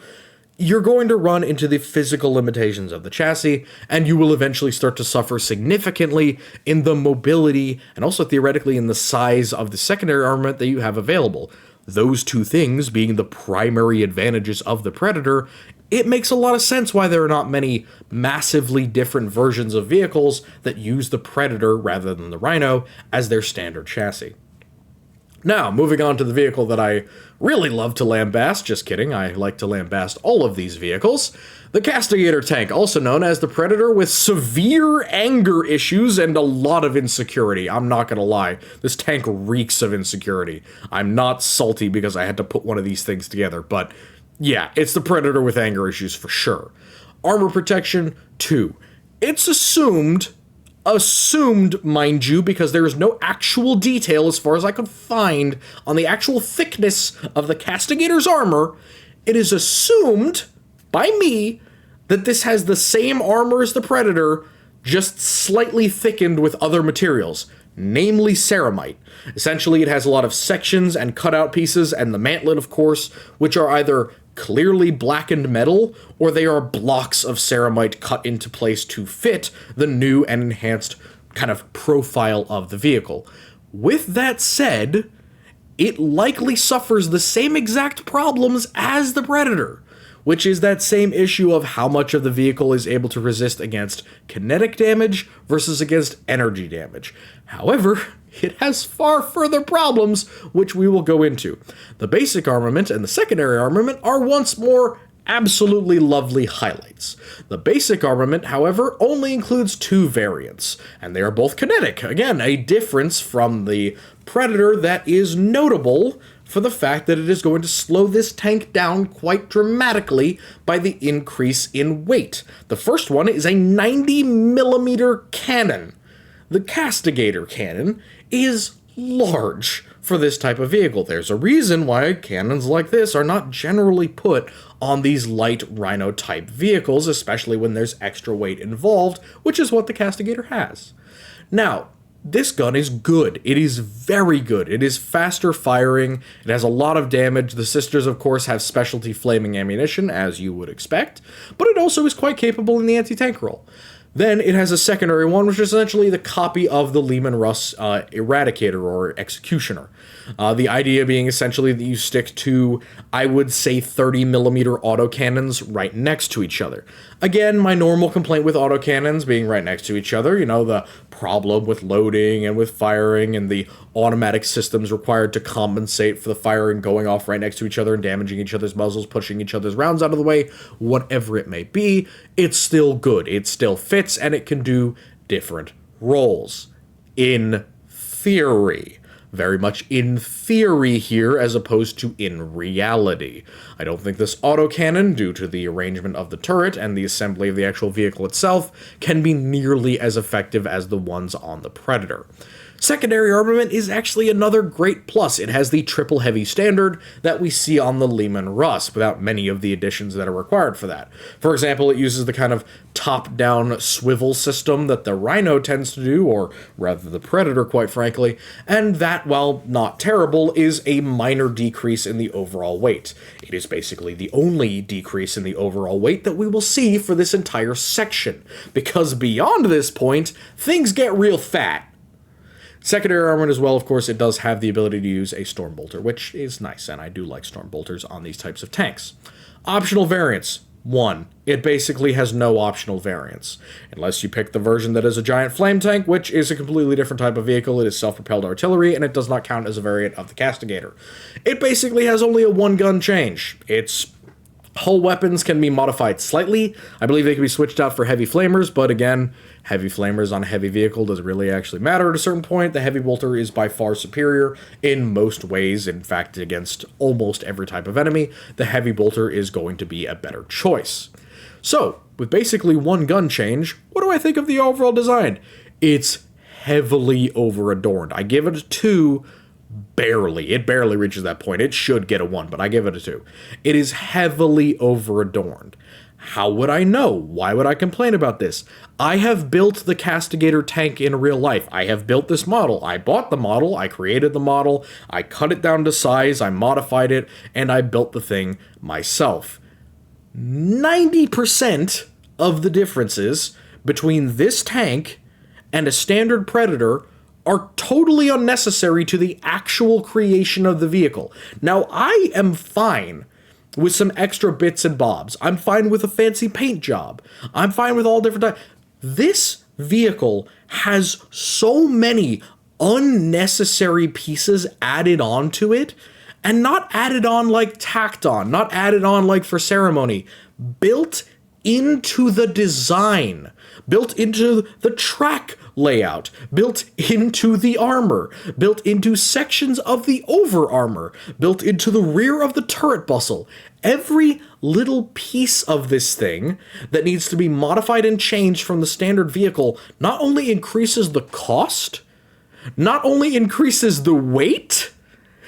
you're going to run into the physical limitations of the chassis, and you will eventually start to suffer significantly in the mobility, and also theoretically in the size of the secondary armament that you have available. Those two things being the primary advantages of the Predator, it makes a lot of sense why there are not many massively different versions of vehicles that use the Predator rather than the Rhino as their standard chassis. Now, moving on to the vehicle that I really love to lambast, just kidding, I like to lambast all of these vehicles, the Castigator tank, also known as the Predator with severe anger issues and a lot of insecurity. I'm not gonna lie, this tank reeks of insecurity. I'm not salty because I had to put one of these things together, but yeah, it's the Predator with anger issues for sure. Armor protection, 2. It's assumed, mind you, because there is no actual detail as far as I could find on the actual thickness of the Castigator's armor, it is assumed by me that this has the same armor as the Predator, just slightly thickened with other materials, namely ceramite. Essentially, it has a lot of sections and cutout pieces, and the mantlet, of course, which are either clearly blackened metal, or they are blocks of ceramite cut into place to fit the new and enhanced kind of profile of the vehicle. With that said, it likely suffers the same exact problems as the Predator, which is that same issue of how much of the vehicle is able to resist against kinetic damage versus against energy damage. However, it has far further problems, which we will go into. The basic armament and the secondary armament are once more absolutely lovely highlights. The basic armament, however, only includes 2 variants, and they are both kinetic. Again, a difference from the Predator that is notable for the fact that it is going to slow this tank down quite dramatically by the increase in weight. The first one is a 90mm cannon. The Castigator cannon is large for this type of vehicle. There's a reason why cannons like this are not generally put on these light Rhino-type vehicles, especially when there's extra weight involved, which is what the Castigator has. Now, this gun is good. It is very good. It is faster firing. It has a lot of damage. The sisters, of course, have specialty flaming ammunition, as you would expect, but it also is quite capable in the anti-tank role. Then it has a secondary one, which is essentially the copy of the Leman Russ Eradicator or Executioner. The idea being essentially that you stick to, I would say, 30mm autocannons right next to each other. Again, my normal complaint with autocannons being right next to each other, the problem with loading and with firing and the automatic systems required to compensate for the firing going off right next to each other and damaging each other's muzzles, pushing each other's rounds out of the way, whatever it may be, it's still good. It still fits, and it can do different roles. In theory. Very much in theory here, as opposed to in reality. I don't think this autocannon, due to the arrangement of the turret and the assembly of the actual vehicle itself, can be nearly as effective as the ones on the Predator. Secondary armament is actually another great plus. It has the triple heavy standard that we see on the Leman Russ, without many of the additions that are required for that. For example, it uses the kind of top-down swivel system that the Rhino tends to do, or rather the Predator, quite frankly, and that, while not terrible, is a minor decrease in the overall weight. It is basically the only decrease in the overall weight that we will see for this entire section, because beyond this point, things get real fat. Secondary armament as well, of course, it does have the ability to use a Stormbolter, which is nice, and I do like Stormbolters on these types of tanks. Optional variants. 1. It basically has no optional variants. Unless you pick the version that is a giant flame tank, which is a completely different type of vehicle. It is self-propelled artillery, and it does not count as a variant of the Castigator. It basically has only a one-gun change. Its hull weapons can be modified slightly. I believe they can be switched out for heavy flamers, but again, heavy flamers on a heavy vehicle doesn't really actually matter at a certain point. The heavy bolter is by far superior in most ways. In fact, against almost every type of enemy, the heavy bolter is going to be a better choice. So, with basically one gun change, what do I think of the overall design? It's heavily over-adorned. I give it a 2. Barely. It barely reaches that point. It should get a 1, but I give it a 2. It is heavily over-adorned. How would I know? Why would I complain about this? I have built the Castigator tank in real life. I have built this model. I bought the model, I created the model, I cut it down to size, I modified it, and I built the thing myself. 90% of the differences between this tank and a standard Predator are totally unnecessary to the actual creation of the vehicle. Now, I am fine with some extra bits and bobs. I'm fine with a fancy paint job. I'm fine with all different types. This vehicle has so many unnecessary pieces added onto it, and not added on like tacked on, not added on like for ceremony, built into the design, built into the track layout, built into the armor, built into sections of the over armor, built into the rear of the turret bustle. Every little piece of this thing that needs to be modified and changed from the standard vehicle not only increases the cost, not only increases the weight,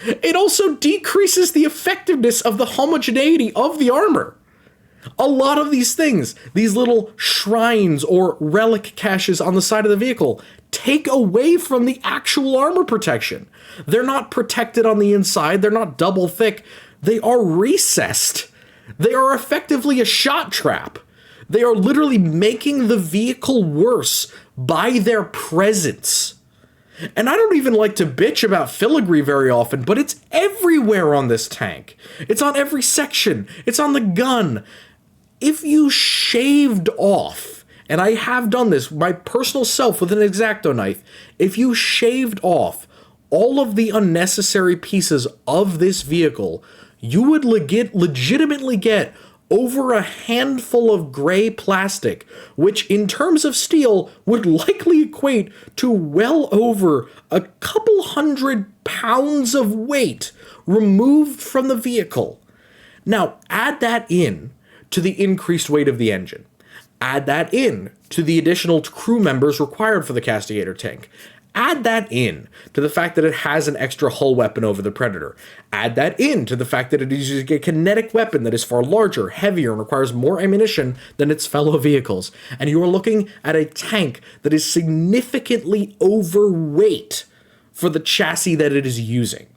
it also decreases the effectiveness of the homogeneity of the armor. A lot of these things, these little shrines or relic caches on the side of the vehicle, take away from the actual armor protection. They're not protected on the inside, they're not double thick, they are recessed. They are effectively a shot trap. They are literally making the vehicle worse by their presence. And I don't even like to bitch about filigree very often, but it's everywhere on this tank. It's on every section. It's on the gun. If you shaved off, and I have done this, my personal self with an X-Acto knife, if you shaved off all of the unnecessary pieces of this vehicle, you would legitimately get over a handful of gray plastic, which in terms of steel would likely equate to well over a couple 100 pounds of weight removed from the vehicle. Now, add that in to the increased weight of the engine. Add that in to the additional crew members required for the Castigator tank. Add that in to the fact that it has an extra hull weapon over the Predator. Add that in to the fact that it is using a kinetic weapon that is far larger, heavier, and requires more ammunition than its fellow vehicles. And you are looking at a tank that is significantly overweight for the chassis that it is using.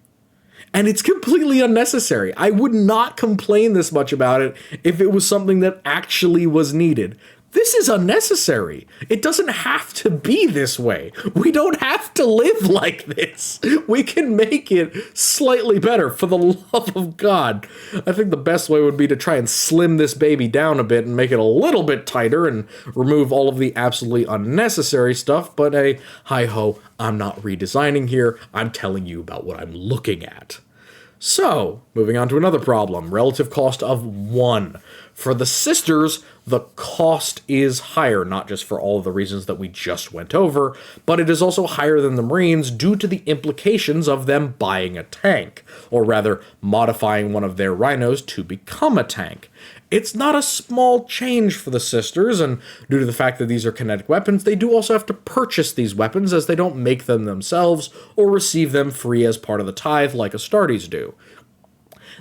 And it's completely unnecessary. I would not complain this much about it if it was something that actually was needed. This is unnecessary. It doesn't have to be this way. We don't have to live like this. We can make it slightly better, for the love of God. I think the best way would be to try and slim this baby down a bit and make it a little bit tighter and remove all of the absolutely unnecessary stuff, but hey, hi-ho, I'm not redesigning here. I'm telling you about what I'm looking at. So, moving on to another problem, relative cost of 1. For the sisters, the cost is higher, not just for all of the reasons that we just went over, but it is also higher than the Marines due to the implications of them buying a tank, or rather, modifying one of their rhinos to become a tank. It's not a small change for the sisters, and due to the fact that these are kinetic weapons, they do also have to purchase these weapons as they don't make them themselves or receive them free as part of the tithe like Astartes do.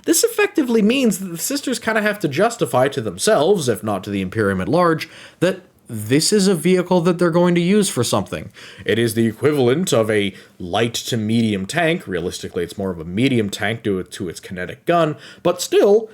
This effectively means that the sisters kind of have to justify to themselves, if not to the Imperium at large, that this is a vehicle that they're going to use for something. It is the equivalent of a light to medium tank. Realistically, it's more of a medium tank due to its kinetic gun, but still,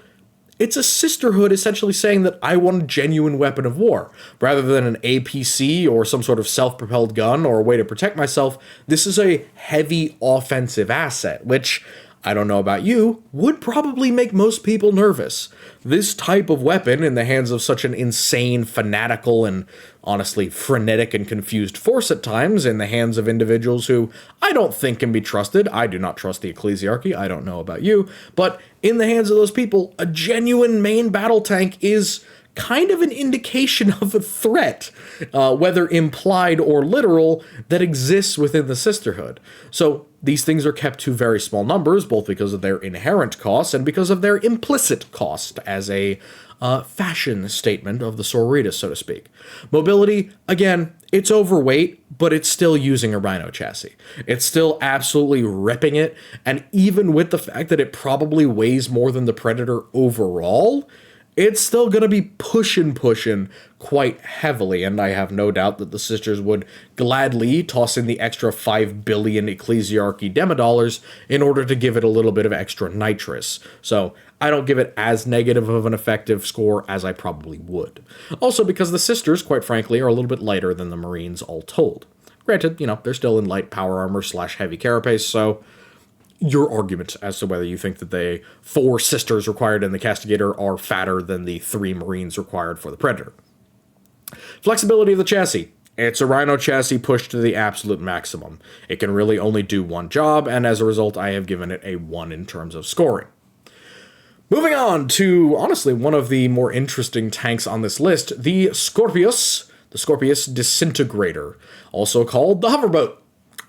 it's a sisterhood essentially saying that I want a genuine weapon of war. Rather than an APC or some sort of self-propelled gun or a way to protect myself, this is a heavy offensive asset, which, I don't know about you, would probably make most people nervous. This type of weapon in the hands of such an insane, fanatical, and honestly frenetic and confused force at times, in the hands of individuals who I don't think can be trusted. I do not trust the ecclesiarchy, I don't know about you, but in the hands of those people, a genuine main battle tank is kind of an indication of a threat, whether implied or literal, that exists within the sisterhood. So these things are kept to very small numbers, both because of their inherent cost and because of their implicit cost as a fashion statement of the sororitas, so to speak. Mobility, again, it's overweight, but it's still using a Rhino chassis. It's still absolutely ripping it, and even with the fact that it probably weighs more than the Predator overall, it's still going to be pushing quite heavily, and I have no doubt that the sisters would gladly toss in the extra 5 billion ecclesiarchy demodollars in order to give it a little bit of extra nitrous. So I don't give it as negative of an effective score as I probably would. Also because the sisters, quite frankly, are a little bit lighter than the Marines all told. Granted, they're still in light power armor / heavy carapace, so your argument as to whether you think that the 4 sisters required in the Castigator are fatter than the 3 Marines required for the Predator. Flexibility of the chassis. It's a Rhino chassis pushed to the absolute maximum. It can really only do one job, and as a result, I have given it a 1 in terms of scoring. Moving on to, honestly, one of the more interesting tanks on this list, the Scorpius Disintegrator, also called the Hoverboat.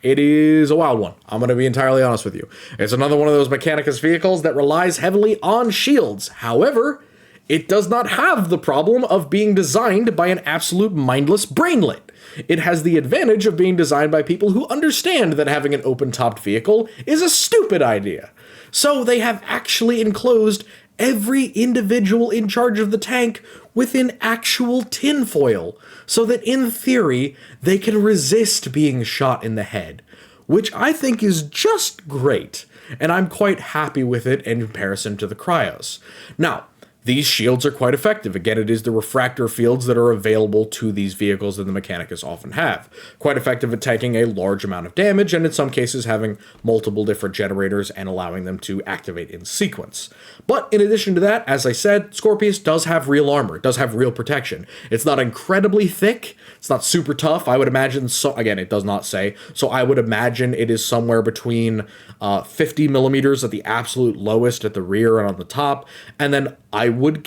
It is a wild one. I'm going to be entirely honest with you. It's another one of those Mechanicus vehicles that relies heavily on shields. However, it does not have the problem of being designed by an absolute mindless brainlet. It has the advantage of being designed by people who understand that having an open-topped vehicle is a stupid idea. So they have actually enclosed every individual in charge of the tank within actual tinfoil, so that in theory, they can resist being shot in the head, which I think is just great, and I'm quite happy with it in comparison to the Krios. Now, these shields are quite effective. Again, it is the refractor fields that are available to these vehicles that the Mechanicus often have. Quite effective at taking a large amount of damage, and in some cases having multiple different generators and allowing them to activate in sequence. But in addition to that, as I said, Scorpius does have real armor. It does have real protection. It's not incredibly thick. It's not super tough. I would imagine, so again, it does not say, so I would imagine it is somewhere between 50 millimeters at the absolute lowest at the rear and on the top, and then I would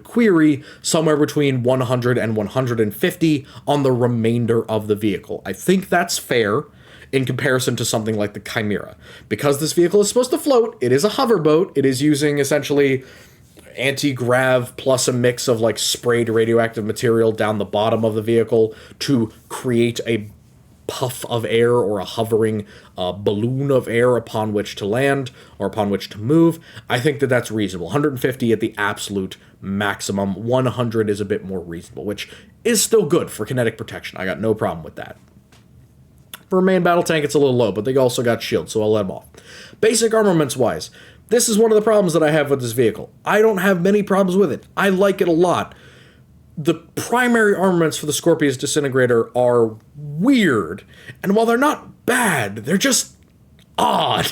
query somewhere between 100 and 150 on the remainder of the vehicle. I think that's fair in comparison to something like the Chimera. Because this vehicle is supposed to float, it is a hoverboat, it is using essentially anti-grav plus a mix of like sprayed radioactive material down the bottom of the vehicle to create a puff of air or a hovering balloon of air upon which to land or upon which to move. I think that that's reasonable. 150 at the absolute maximum. 100 is a bit more reasonable, which is still good for kinetic protection. I got no problem with that. For a main battle tank, it's a little low, but they also got shields, so I'll let them off. Basic armaments-wise, this is one of the problems that I have with this vehicle. I don't have many problems with it. I like it a lot. The primary armaments for the Scorpius Disintegrator are weird, and while they're not bad, they're just odd.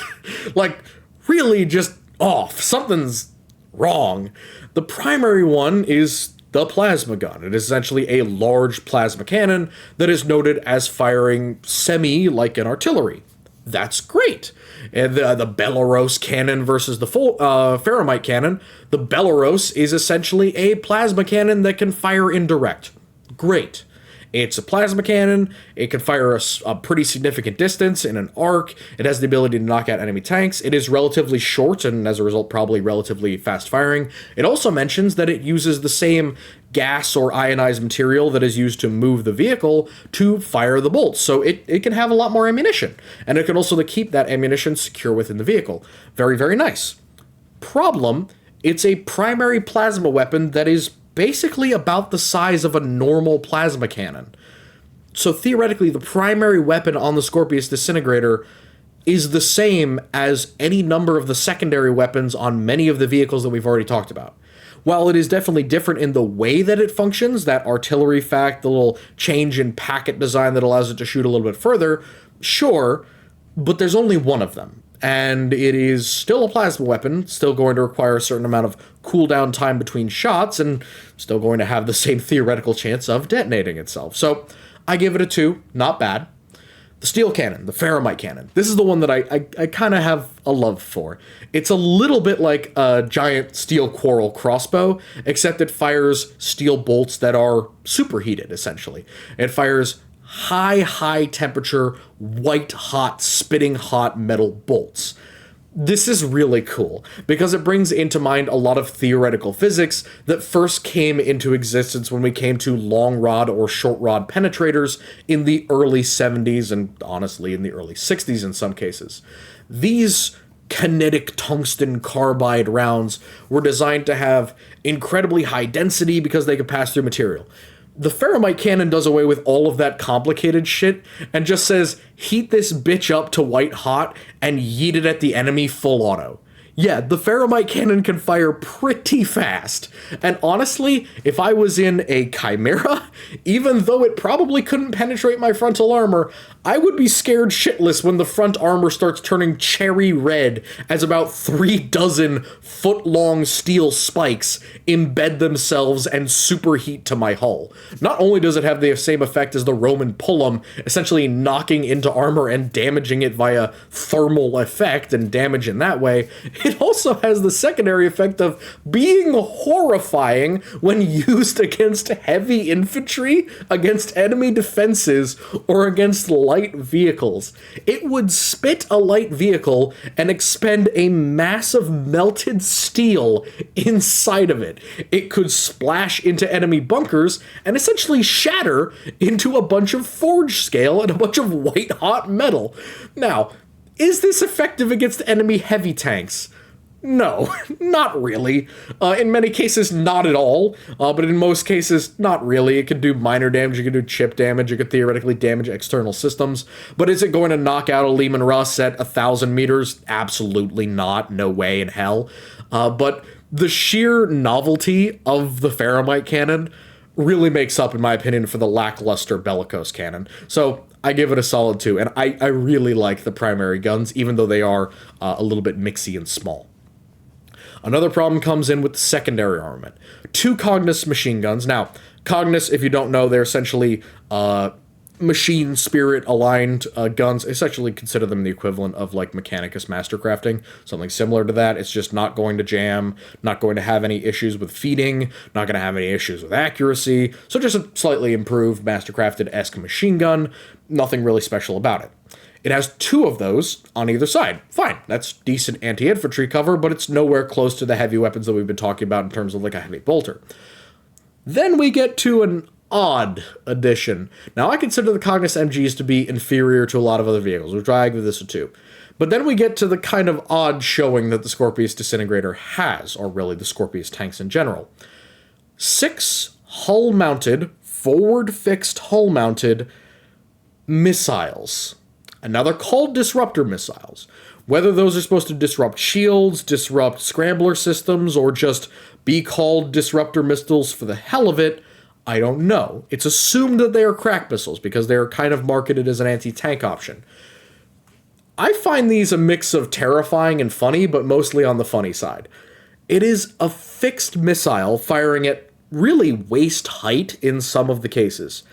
Like, really just off. Something's wrong. The primary one is the plasma gun. It is essentially a large plasma cannon that is noted as firing like an artillery. That's great. And the Belarus cannon versus the full Ferromite cannon. The Belarus is essentially a plasma cannon that can fire indirect. Great. It's a plasma cannon. It can fire a pretty significant distance in an arc. It has the ability to knock out enemy tanks. It is relatively short and, as a result, probably relatively fast firing. It also mentions that it uses the same gas or ionized material that is used to move the vehicle to fire the bolts. So it can have a lot more ammunition. And it can also keep that ammunition secure within the vehicle. Very, very nice. Problem, it's a primary plasma weapon that is basically about the size of a normal plasma cannon. So theoretically, the primary weapon on the Scorpius Disintegrator is the same as any number of the secondary weapons on many of the vehicles that we've already talked about. While it is definitely different in the way that it functions, that artillery fact, the little change in packet design that allows it to shoot a little bit further, sure, but there's only one of them. And it is still a plasma weapon, still going to require a certain amount of cooldown time between shots, and still going to have the same theoretical chance of detonating itself. So I give it a 2, not bad. The steel cannon, the ferromite cannon. This is the one that I kind of have a love for. It's a little bit like a giant steel quarrel crossbow, except it fires steel bolts that are superheated, essentially. It fires high temperature, white hot, spitting hot metal bolts. This is really cool, because it brings into mind a lot of theoretical physics that first came into existence when we came to long rod or short rod penetrators in the early 70s, and honestly in the early 60s in some cases. These kinetic tungsten carbide rounds were designed to have incredibly high density because they could pass through material. The ferromite cannon does away with all of that complicated shit and just says, heat this bitch up to white hot and yeet it at the enemy full auto. Yeah, the ferromite cannon can fire pretty fast. And honestly, if I was in a Chimera, even though it probably couldn't penetrate my frontal armor, I would be scared shitless when the front armor starts turning cherry red as about 36 foot-long steel spikes embed themselves and superheat to my hull. Not only does it have the same effect as the Roman pullum, essentially knocking into armor and damaging it via thermal effect and damage in that way, it also has the secondary effect of being horrifying when used against heavy infantry, against enemy defenses, or against light vehicles. It would spit a light vehicle and expend a massive melted steel inside of it. It could splash into enemy bunkers and essentially shatter into a bunch of forge scale and a bunch of white hot metal. Now, is this effective against enemy heavy tanks? No, not really. In many cases, not at all. But in most cases, not really. It could do minor damage, it could do chip damage, it could theoretically damage external systems. But is it going to knock out a Leman Russ at 1,000 meters? Absolutely not. No way in hell. But the sheer novelty of the ferromite cannon really makes up, in my opinion, for the lackluster bellicose cannon. So I give it a solid 2. And I really like the primary guns, even though they are a little bit mixy and small. Another problem comes in with the secondary armament. 2 Cognis machine guns. Now, Cognis, if you don't know, they're essentially machine spirit aligned guns. Essentially consider them the equivalent of like Mechanicus Mastercrafting, something similar to that. It's just not going to jam, not going to have any issues with feeding, not going to have any issues with accuracy. So just a slightly improved Mastercrafted-esque machine gun. Nothing really special about it. It has 2 of those on either side. Fine, that's decent anti-infantry cover, but it's nowhere close to the heavy weapons that we've been talking about in terms of like a heavy bolter. Then we get to an odd addition. Now, I consider the Cognis MGs to be inferior to a lot of other vehicles, which I give this a 2. But then we get to the kind of odd showing that the Scorpius Disintegrator has, or really the Scorpius tanks in general. 6 hull-mounted, forward-fixed hull-mounted missiles. And now they're called disruptor missiles. Whether those are supposed to disrupt shields, disrupt scrambler systems, or just be called disruptor missiles for the hell of it, I don't know. It's assumed that they are crack missiles because they are kind of marketed as an anti-tank option. I find these a mix of terrifying and funny, but mostly on the funny side. It is a fixed missile firing at really waist height in some of the cases.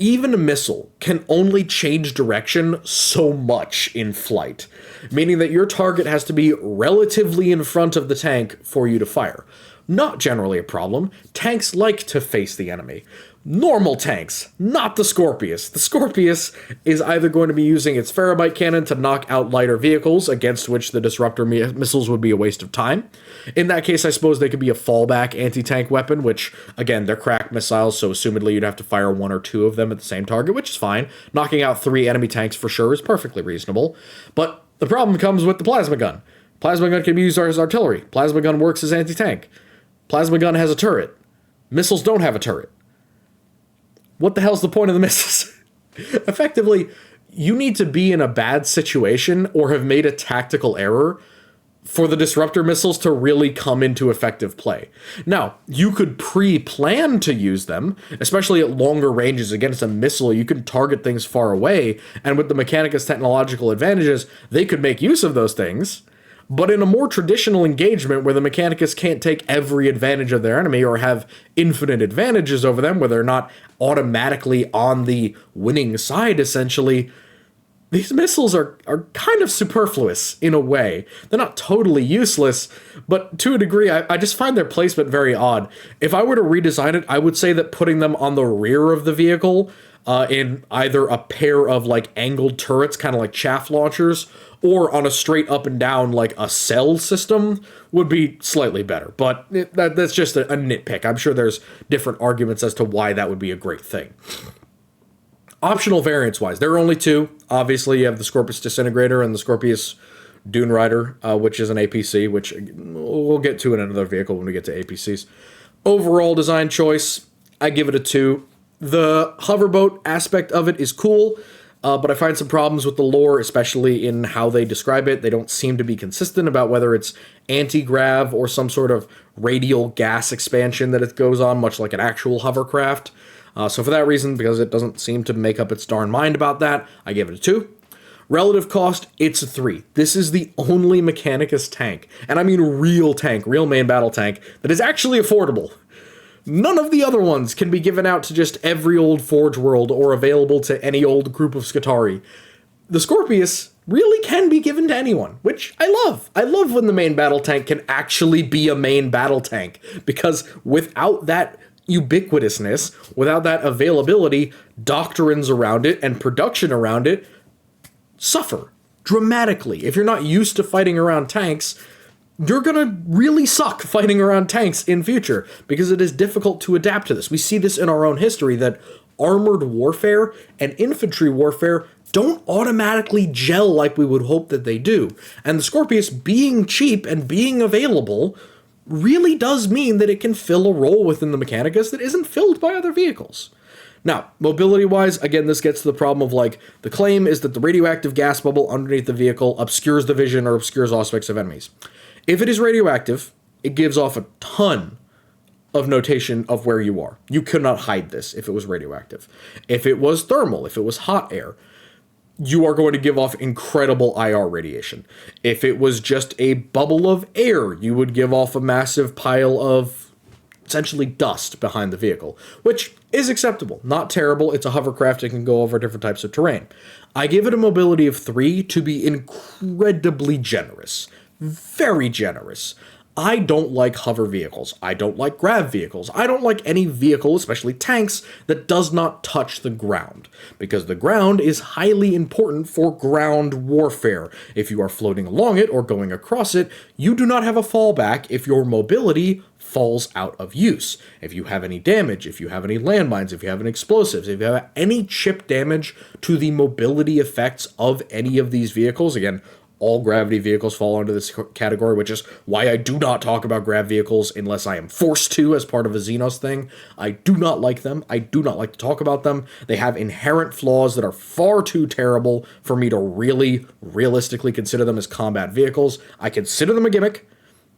Even a missile can only change direction so much in flight, meaning that your target has to be relatively in front of the tank for you to fire. Not generally a problem. Tanks like to face the enemy. Normal tanks, not the Scorpius. The Scorpius is either going to be using its Ferrobite cannon to knock out lighter vehicles, against which the disruptor missiles would be a waste of time. In that case, I suppose they could be a fallback anti-tank weapon, which, again, they're cracked missiles, so assumedly you'd have to fire 1 or 2 of them at the same target, which is fine. Knocking out 3 enemy tanks for sure is perfectly reasonable. But the problem comes with the plasma gun. Plasma gun can be used as artillery. Plasma gun works as anti-tank. Plasma gun has a turret. Missiles don't have a turret. What the hell's the point of the missiles? Effectively, you need to be in a bad situation or have made a tactical error for the disruptor missiles to really come into effective play. Now, you could pre-plan to use them, especially at longer ranges against a missile. You can target things far away, and with the Mechanicus technological advantages, they could make use of those things. But in a more traditional engagement where the Mechanicus can't take every advantage of their enemy or have infinite advantages over them, where they're not automatically on the winning side, essentially, these missiles are kind of superfluous in a way. They're not totally useless, but to a degree, I just find their placement very odd. If I were to redesign it, I would say that putting them on the rear of the vehicle in either a pair of like angled turrets, kind of like chaff launchers, or on a straight up and down like a cell system would be slightly better. But that's just a nitpick. I'm sure there's different arguments as to why that would be a great thing. Optional variants wise, there are only 2. Obviously, you have the Scorpius Disintegrator and the Scorpius Dune Rider, which is an APC, which we'll get to in another vehicle when we get to APCs. Overall design choice, I give it a 2. The hoverboat aspect of it is cool, but I find some problems with the lore, especially in how they describe it. They don't seem to be consistent about whether it's anti-grav or some sort of radial gas expansion that it goes on, much like an actual hovercraft. So for that reason, because it doesn't seem to make up its darn mind about that, I give it a 2. Relative cost, it's a 3. This is the only Mechanicus tank, and I mean real tank, real main battle tank, that is actually affordable. None of the other ones can be given out to just every old Forge World or available to any old group of Scutari. The Scorpius really can be given to anyone, which I love. I love when the main battle tank can actually be a main battle tank, because without that ubiquitousness, without that availability, doctrines around it and production around it suffer dramatically. If you're not used to fighting around tanks, you're gonna really suck fighting around tanks in future, because it is difficult to adapt to this. We see this in our own history, that armored warfare and infantry warfare don't automatically gel like we would hope that they do. And the Scorpius being cheap and being available really does mean that it can fill a role within the Mechanicus that isn't filled by other vehicles. Now, mobility-wise, again, this gets to the problem of, like, the claim is that the radioactive gas bubble underneath the vehicle obscures the vision or obscures aspects of enemies. If it is radioactive, it gives off a ton of notation of where you are. You could not hide this if it was radioactive. If it was thermal, if it was hot air, you are going to give off incredible IR radiation. If it was just a bubble of air, you would give off a massive pile of essentially dust behind the vehicle, which is acceptable. Not terrible. It's a hovercraft. It can go over different types of terrain. I give it a mobility of 3 to be incredibly generous. Very generous. I don't like hover vehicles. I don't like grav vehicles. I don't like any vehicle, especially tanks, that does not touch the ground, because the ground is highly important for ground warfare. If you are floating along it or going across it, you do not have a fallback if your mobility falls out of use. If you have any damage, if you have any landmines, if you have any explosives, if you have any chip damage to the mobility effects of any of these vehicles, again, all gravity vehicles fall under this category, which is why I do not talk about grav vehicles unless I am forced to as part of a Xenos thing. I do not like them. I do not like to talk about them. They have inherent flaws that are far too terrible for me to really realistically consider them as combat vehicles. I consider them a gimmick.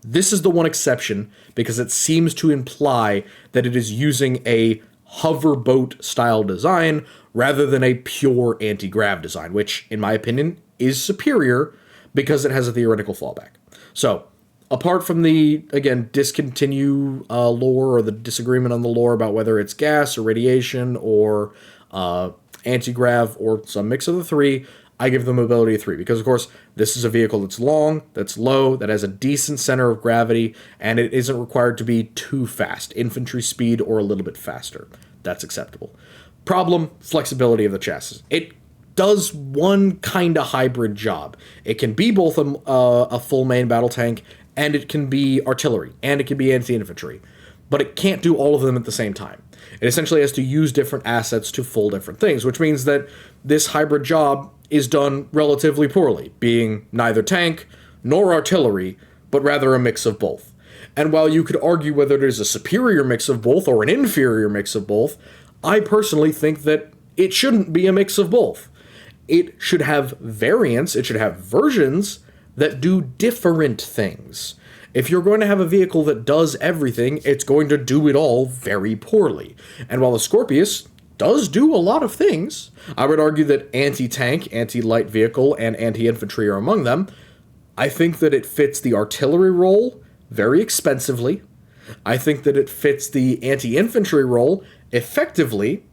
This is the one exception, because it seems to imply that it is using a hoverboat style design rather than a pure anti-grav design, which, in my opinion, is superior because it has a theoretical fallback. So, apart from the, again, discontinue lore or the disagreement on the lore about whether it's gas or radiation or anti-grav or some mix of the 3, I give the mobility a 3, because, of course, this is a vehicle that's long, that's low, that has a decent center of gravity, and it isn't required to be too fast, infantry speed or a little bit faster. That's acceptable. Problem, flexibility of the chassis. It does one kind of hybrid job. It can be both a full main battle tank, and it can be artillery, and it can be anti-infantry. But it can't do all of them at the same time. It essentially has to use different assets to full different things, which means that this hybrid job is done relatively poorly, being neither tank nor artillery, but rather a mix of both. And while you could argue whether it is a superior mix of both or an inferior mix of both, I personally think that it shouldn't be a mix of both. It should have variants, it should have versions that do different things. If you're going to have a vehicle that does everything, it's going to do it all very poorly. And while the Scorpius does do a lot of things, I would argue that anti-tank, anti-light vehicle, and anti-infantry are among them. I think that it fits the artillery role very expensively. I think that it fits the anti-infantry role effectively.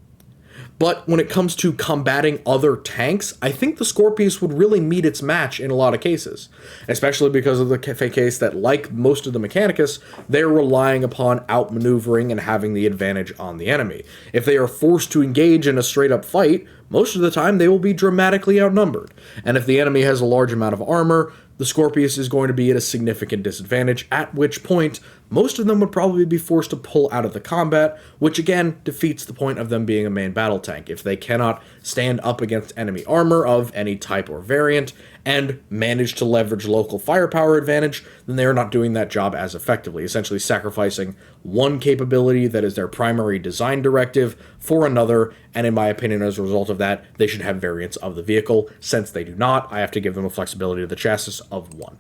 But when it comes to combating other tanks, I think the Scorpius would really meet its match in a lot of cases. Especially because of the case that, like most of the Mechanicus, they're relying upon outmaneuvering and having the advantage on the enemy. If they are forced to engage in a straight-up fight, most of the time they will be dramatically outnumbered. And if the enemy has a large amount of armor, the Scorpius is going to be at a significant disadvantage, at which point most of them would probably be forced to pull out of the combat, which again defeats the point of them being a main battle tank. If they cannot stand up against enemy armor of any type or variant and manage to leverage local firepower advantage, then they are not doing that job as effectively, essentially sacrificing one capability that is their primary design directive for another, and in my opinion, as a result of that, they should have variants of the vehicle. Since they do not, I have to give them a flexibility to the chassis of 1.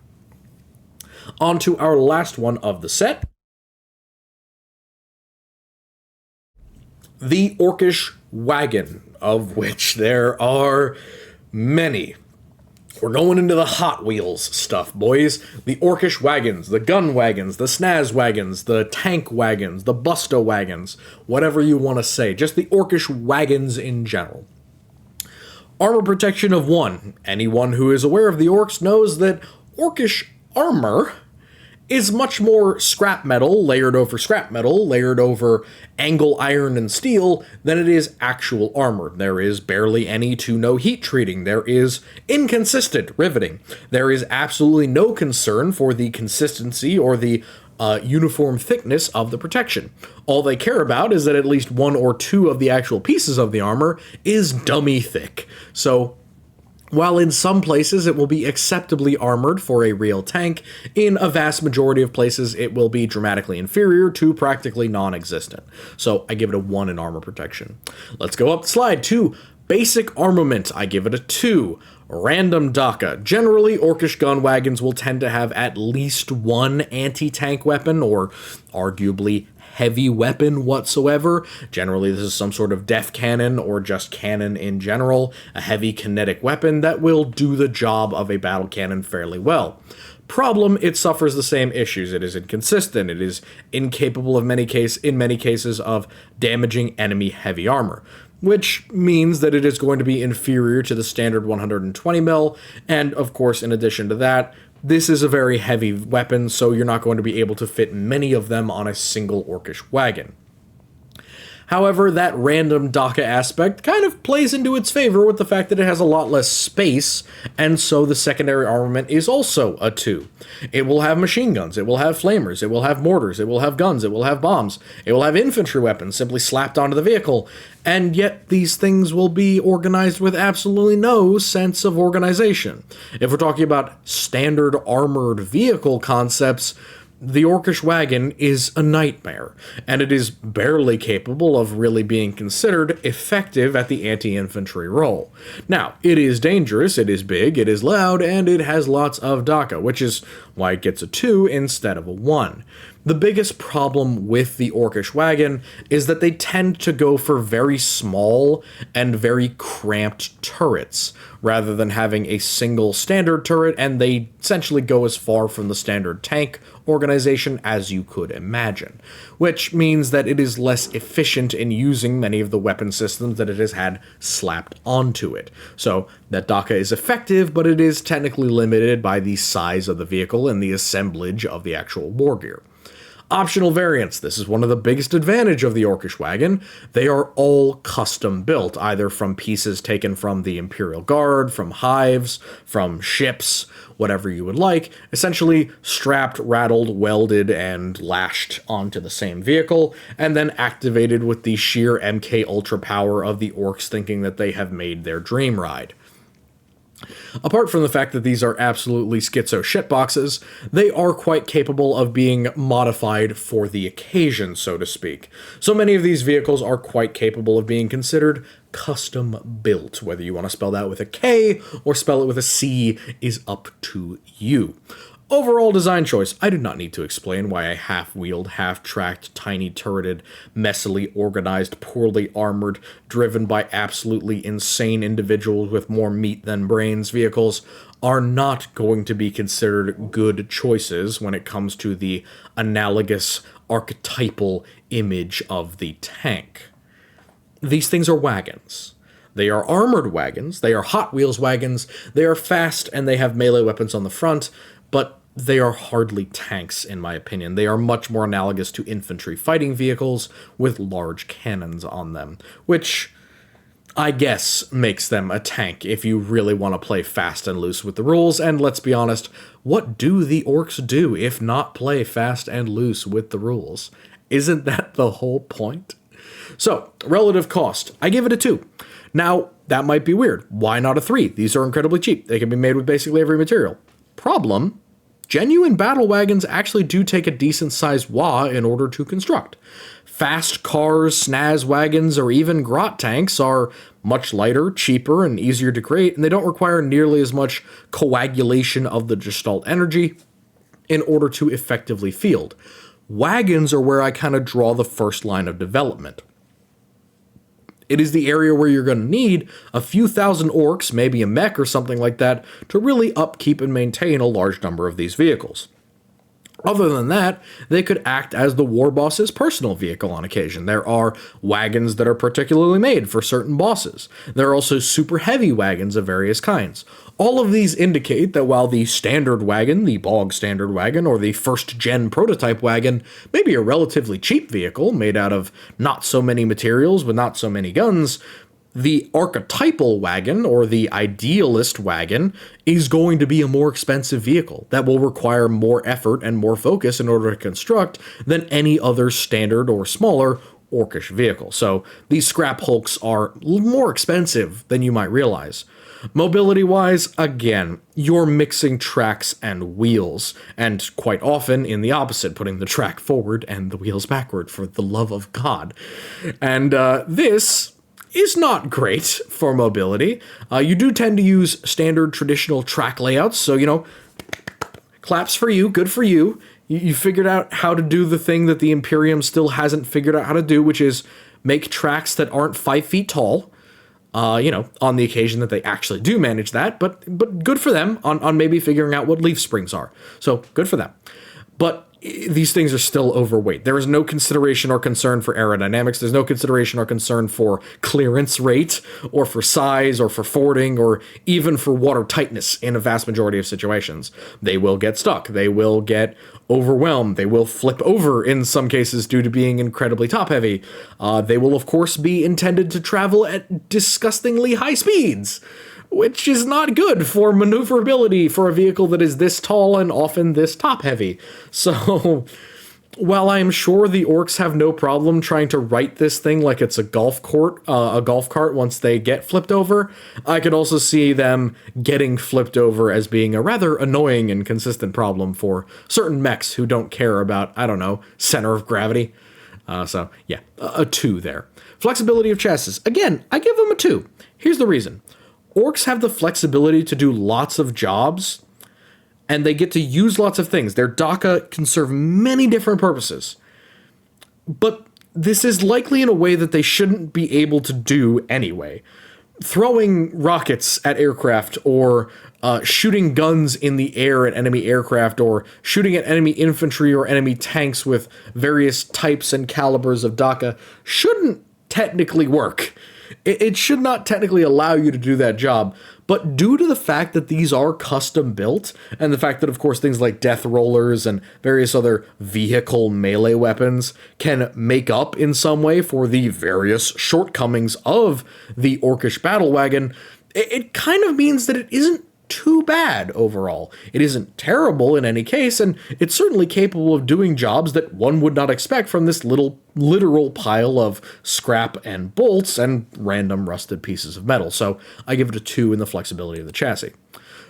On to our last one of the set. The Orcish wagon, of which there are many. We're going into the Hot Wheels stuff, boys. The Orcish wagons, the gun wagons, the snaz wagons, the tank wagons, the busto wagons, whatever you want to say. Just the Orcish wagons in general. Armor protection of 1. Anyone who is aware of the orcs knows that Orcish armor is much more scrap metal, layered over angle iron and steel, than it is actual armor. There is barely any to no heat treating. There is inconsistent riveting. There is absolutely no concern for the consistency or the uniform thickness of the protection. All they care about is that at least 1 or 2 of the actual pieces of the armor is dummy thick. So, while in some places it will be acceptably armored for a real tank, in a vast majority of places it will be dramatically inferior to practically non-existent. So I give it a 1 in armor protection. Let's go up the slide to basic armament. I give it a 2. Random DACA. Generally, Orcish gun wagons will tend to have at least 1 anti-tank weapon, or arguably heavy weapon whatsoever. Generally, this is some sort of def cannon or just cannon in general, a heavy kinetic weapon that will do the job of a battle cannon fairly well. Problem, it suffers the same issues. It is inconsistent. It is incapable in many cases of damaging enemy heavy armor, which means that it is going to be inferior to the standard 120 mil, and of course, in addition to that, this is a very heavy weapon, so you're not going to be able to fit many of them on a single Orcish wagon. However, that random DACA aspect kind of plays into its favor with the fact that it has a lot less space, and so the secondary armament is also a 2. It will have machine guns, it will have flamers, it will have mortars, it will have guns, it will have bombs, it will have infantry weapons simply slapped onto the vehicle, and yet these things will be organized with absolutely no sense of organization. If we're talking about standard armored vehicle concepts, the Orcish wagon is a nightmare, and it is barely capable of really being considered effective at the anti-infantry role. Now, it is dangerous, it is big, it is loud, and it has lots of DACA, which is why it gets a 2 instead of a 1. The biggest problem with the Orcish wagon is that they tend to go for very small and very cramped turrets, rather than having a single standard turret, and they essentially go as far from the standard tank organization as you could imagine, which means that it is less efficient in using many of the weapon systems that it has had slapped onto it. So that DACA is effective, but it is technically limited by the size of the vehicle and the assemblage of the actual war gear. Optional variants. This is one of the biggest advantage of the Orcish wagon. They are all custom built, either from pieces taken from the Imperial Guard, from hives, from ships, whatever you would like. Essentially strapped, rattled, welded, and lashed onto the same vehicle, and then activated with the sheer MK Ultra power of the orcs thinking that they have made their dream ride. Apart from the fact that these are absolutely schizo shitboxes, they are quite capable of being modified for the occasion, so to speak. So many of these vehicles are quite capable of being considered custom built. Whether you want to spell that with a K or spell it with a C is up to you. Overall design choice. I do not need to explain why a half-wheeled, half-tracked, tiny turreted, messily organized, poorly armored, driven by absolutely insane individuals with more meat than brains vehicles are not going to be considered good choices when it comes to the analogous archetypal image of the tank. These things are wagons. They are armored wagons, they are Hot Wheels wagons, they are fast, and they have melee weapons on the front, but they are hardly tanks, in my opinion. They are much more analogous to infantry fighting vehicles with large cannons on them, which I guess makes them a tank if you really want to play fast and loose with the rules. And let's be honest, what do the orcs do if not play fast and loose with the rules? Isn't that the whole point? So, relative cost, I give it a 2. Now, that might be weird. Why not a 3? These are incredibly cheap. They can be made with basically every material. Problem: genuine battle wagons actually do take a decent sized wah in order to construct. Fast cars, snaz wagons, or even grot tanks are much lighter, cheaper, and easier to create, and they don't require nearly as much coagulation of the gestalt energy in order to effectively field. Wagons are where I kind of draw the first line of development. It is the area where you're going to need a few thousand orcs, maybe a mech or something like that, to really upkeep and maintain a large number of these vehicles. Other than that, they could act as the war boss's personal vehicle on occasion. There are wagons that are particularly made for certain bosses. There are also super heavy wagons of various kinds. All of these indicate that while the standard wagon, the bog standard wagon, or the first gen prototype wagon may be a relatively cheap vehicle made out of not so many materials with not so many guns, the archetypal wagon, or the idealist wagon, is going to be a more expensive vehicle that will require more effort and more focus in order to construct than any other standard or smaller orcish vehicle. So these scrap hulks are more expensive than you might realize. Mobility-wise, again, you're mixing tracks and wheels, and quite often in the opposite, putting the track forward and the wheels backward, for the love of God. And this is not great for mobility. You do tend to use standard traditional track layouts, so, claps for you, good for you. You figured out how to do the thing that the Imperium still hasn't figured out how to do, which is make tracks that aren't 5 feet tall. On the occasion that they actually do manage that, but good for them on maybe figuring out what leaf springs are. So good for them. But these things are still overweight. There is no consideration or concern for aerodynamics. There's no consideration or concern for clearance rate, or for size, or for fording, or even for water tightness in a vast majority of situations. They will get stuck. They will get overwhelmed. They will flip over in some cases due to being incredibly top-heavy. They will, of course, be intended to travel at disgustingly high speeds, which is not good for maneuverability for a vehicle that is this tall and often this top-heavy. So, while I am sure the orcs have no problem trying to right this thing like it's a golf cart once they get flipped over, I could also see them getting flipped over as being a rather annoying and consistent problem for certain mechs who don't care about, center of gravity. So, yeah, a 2 there. Flexibility of chassis. Again, I give them a 2. Here's the reason. Orcs have the flexibility to do lots of jobs, and they get to use lots of things. Their DACA can serve many different purposes. But this is likely in a way that they shouldn't be able to do anyway. Throwing rockets at aircraft, or shooting guns in the air at enemy aircraft, or shooting at enemy infantry or enemy tanks with various types and calibers of DACA shouldn't technically work. It should not technically allow you to do that job, But due to the fact that these are custom built, and the fact that, of course, things like death rollers and various other vehicle melee weapons can make up in some way for the various shortcomings of the Orcish battle wagon, it kind of means that it isn't too bad overall. It isn't terrible in any case, and it's certainly capable of doing jobs that one would not expect from this little literal pile of scrap and bolts and random rusted pieces of metal. So I give it a 2 in the flexibility of the chassis.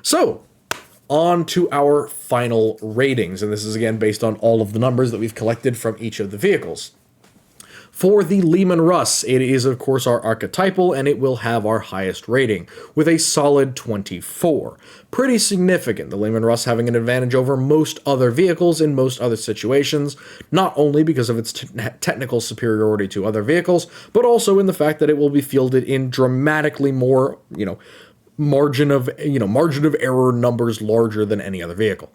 So on to our final ratings, and this is again based on all of the numbers that we've collected from each of the vehicles. For the Leman Russ, it is of course our archetypal, and it will have our highest rating, with a solid 24. Pretty significant, the Leman Russ having an advantage over most other vehicles in most other situations, not only because of its technical superiority to other vehicles, but also in the fact that it will be fielded in dramatically more, margin of error numbers larger than any other vehicle.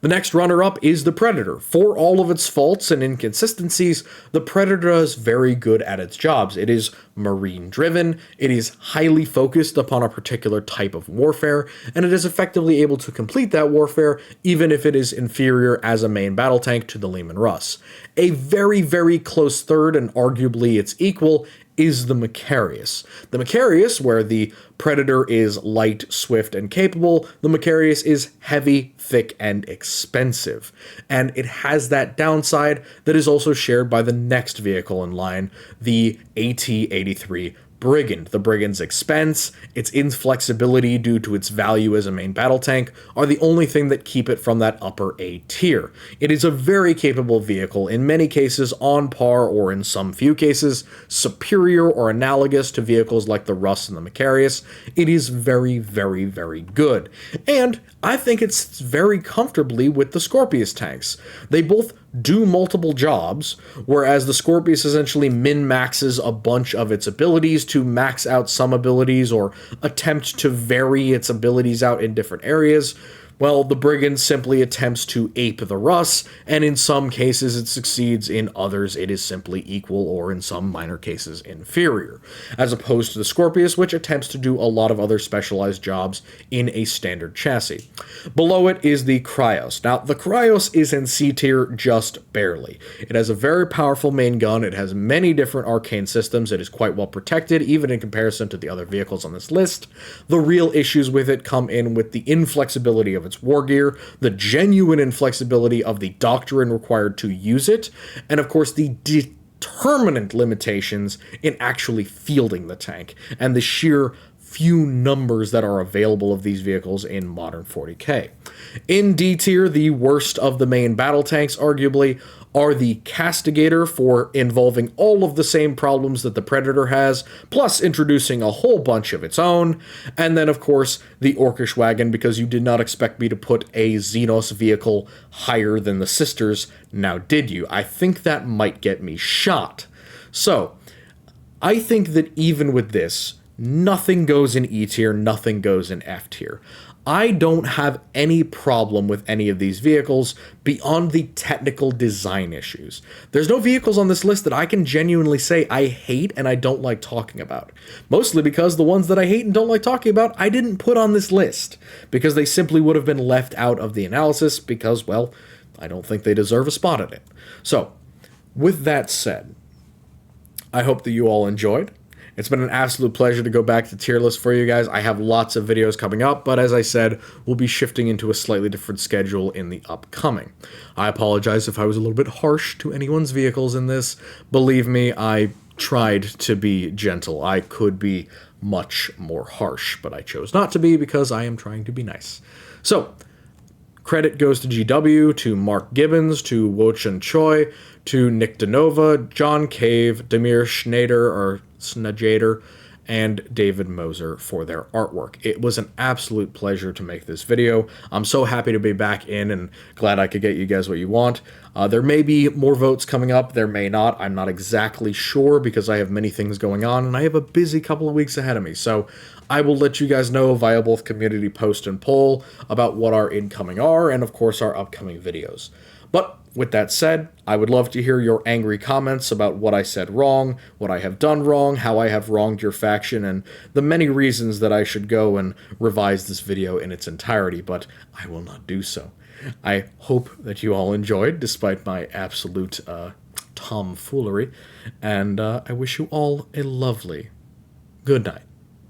The next runner-up is the Predator. For all of its faults and inconsistencies, the Predator is very good at its jobs. It is marine-driven, it is highly focused upon a particular type of warfare, and it is effectively able to complete that warfare even if it is inferior as a main battle tank to the Leman Russ. A very, very close third, and arguably its equal, is the Macharius. The Macharius, where the Predator is light, swift, and capable, the Macharius is heavy, thick, and expensive. And it has that downside that is also shared by the next vehicle in line, the AT-83 Brigand. The Brigand's expense, its inflexibility due to its value as a main battle tank, are the only thing that keep it from that upper A tier. It is a very capable vehicle, in many cases on par, or in some few cases, superior or analogous to vehicles like the Russ and the Macharius. It is very, very, very good. And I think it's very comfortably with the Scorpius tanks. They both do multiple jobs, whereas the Scorpius essentially min-maxes a bunch of its abilities to max out some abilities or attempt to vary its abilities out in different areas. Well, the Brigand simply attempts to ape the Russ, and in some cases it succeeds, in others it is simply equal, or in some minor cases inferior, as opposed to the Scorpius, which attempts to do a lot of other specialized jobs in a standard chassis. Below it is the Krios. Now, the Krios is in C tier just barely. It has a very powerful main gun, it has many different arcane systems, it is quite well protected, even in comparison to the other vehicles on this list. The real issues with it come in with the inflexibility of its war gear, the genuine inflexibility of the doctrine required to use it, and of course the determinant limitations in actually fielding the tank, and the sheer few numbers that are available of these vehicles in modern 40k. In D tier, the worst of the main battle tanks, arguably, are the Castigator, for involving all of the same problems that the Predator has, plus introducing a whole bunch of its own, and then of course the Orcish wagon, because you did not expect me to put a Xenos vehicle higher than the sisters, now did you? I think that might get me shot. So, I think that even with this, nothing goes in E tier, nothing goes in F tier. I don't have any problem with any of these vehicles beyond the technical design issues. There's no vehicles on this list that I can genuinely say I hate and I don't like talking about. Mostly because the ones that I hate and don't like talking about, I didn't put on this list, because they simply would have been left out of the analysis because, well, I don't think they deserve a spot in it. So, with that said, I hope that you all enjoyed. It's been an absolute pleasure to go back to tier list for you guys. I have lots of videos coming up, but as I said, we'll be shifting into a slightly different schedule in the upcoming. I apologize if I was a little bit harsh to anyone's vehicles in this. Believe me, I tried to be gentle. I could be much more harsh, but I chose not to be because I am trying to be nice. So, credit goes to GW, to Mark Gibbons, to Wochen Choi, to Nick DeNova, John Cave, Demir Snajader, and David Moser for their artwork. It was an absolute pleasure to make this video. I'm so happy to be back in and glad I could get you guys what you want. There may be more votes coming up, there may not. I'm not exactly sure because I have many things going on and I have a busy couple of weeks ahead of me. So I will let you guys know via both community post and poll about what our incoming are and of course our upcoming videos. But With that said, I would love to hear your angry comments about what I said wrong, what I have done wrong, how I have wronged your faction, and the many reasons that I should go and revise this video in its entirety, but I will not do so. I hope that you all enjoyed, despite my absolute tomfoolery, and I wish you all a lovely good night.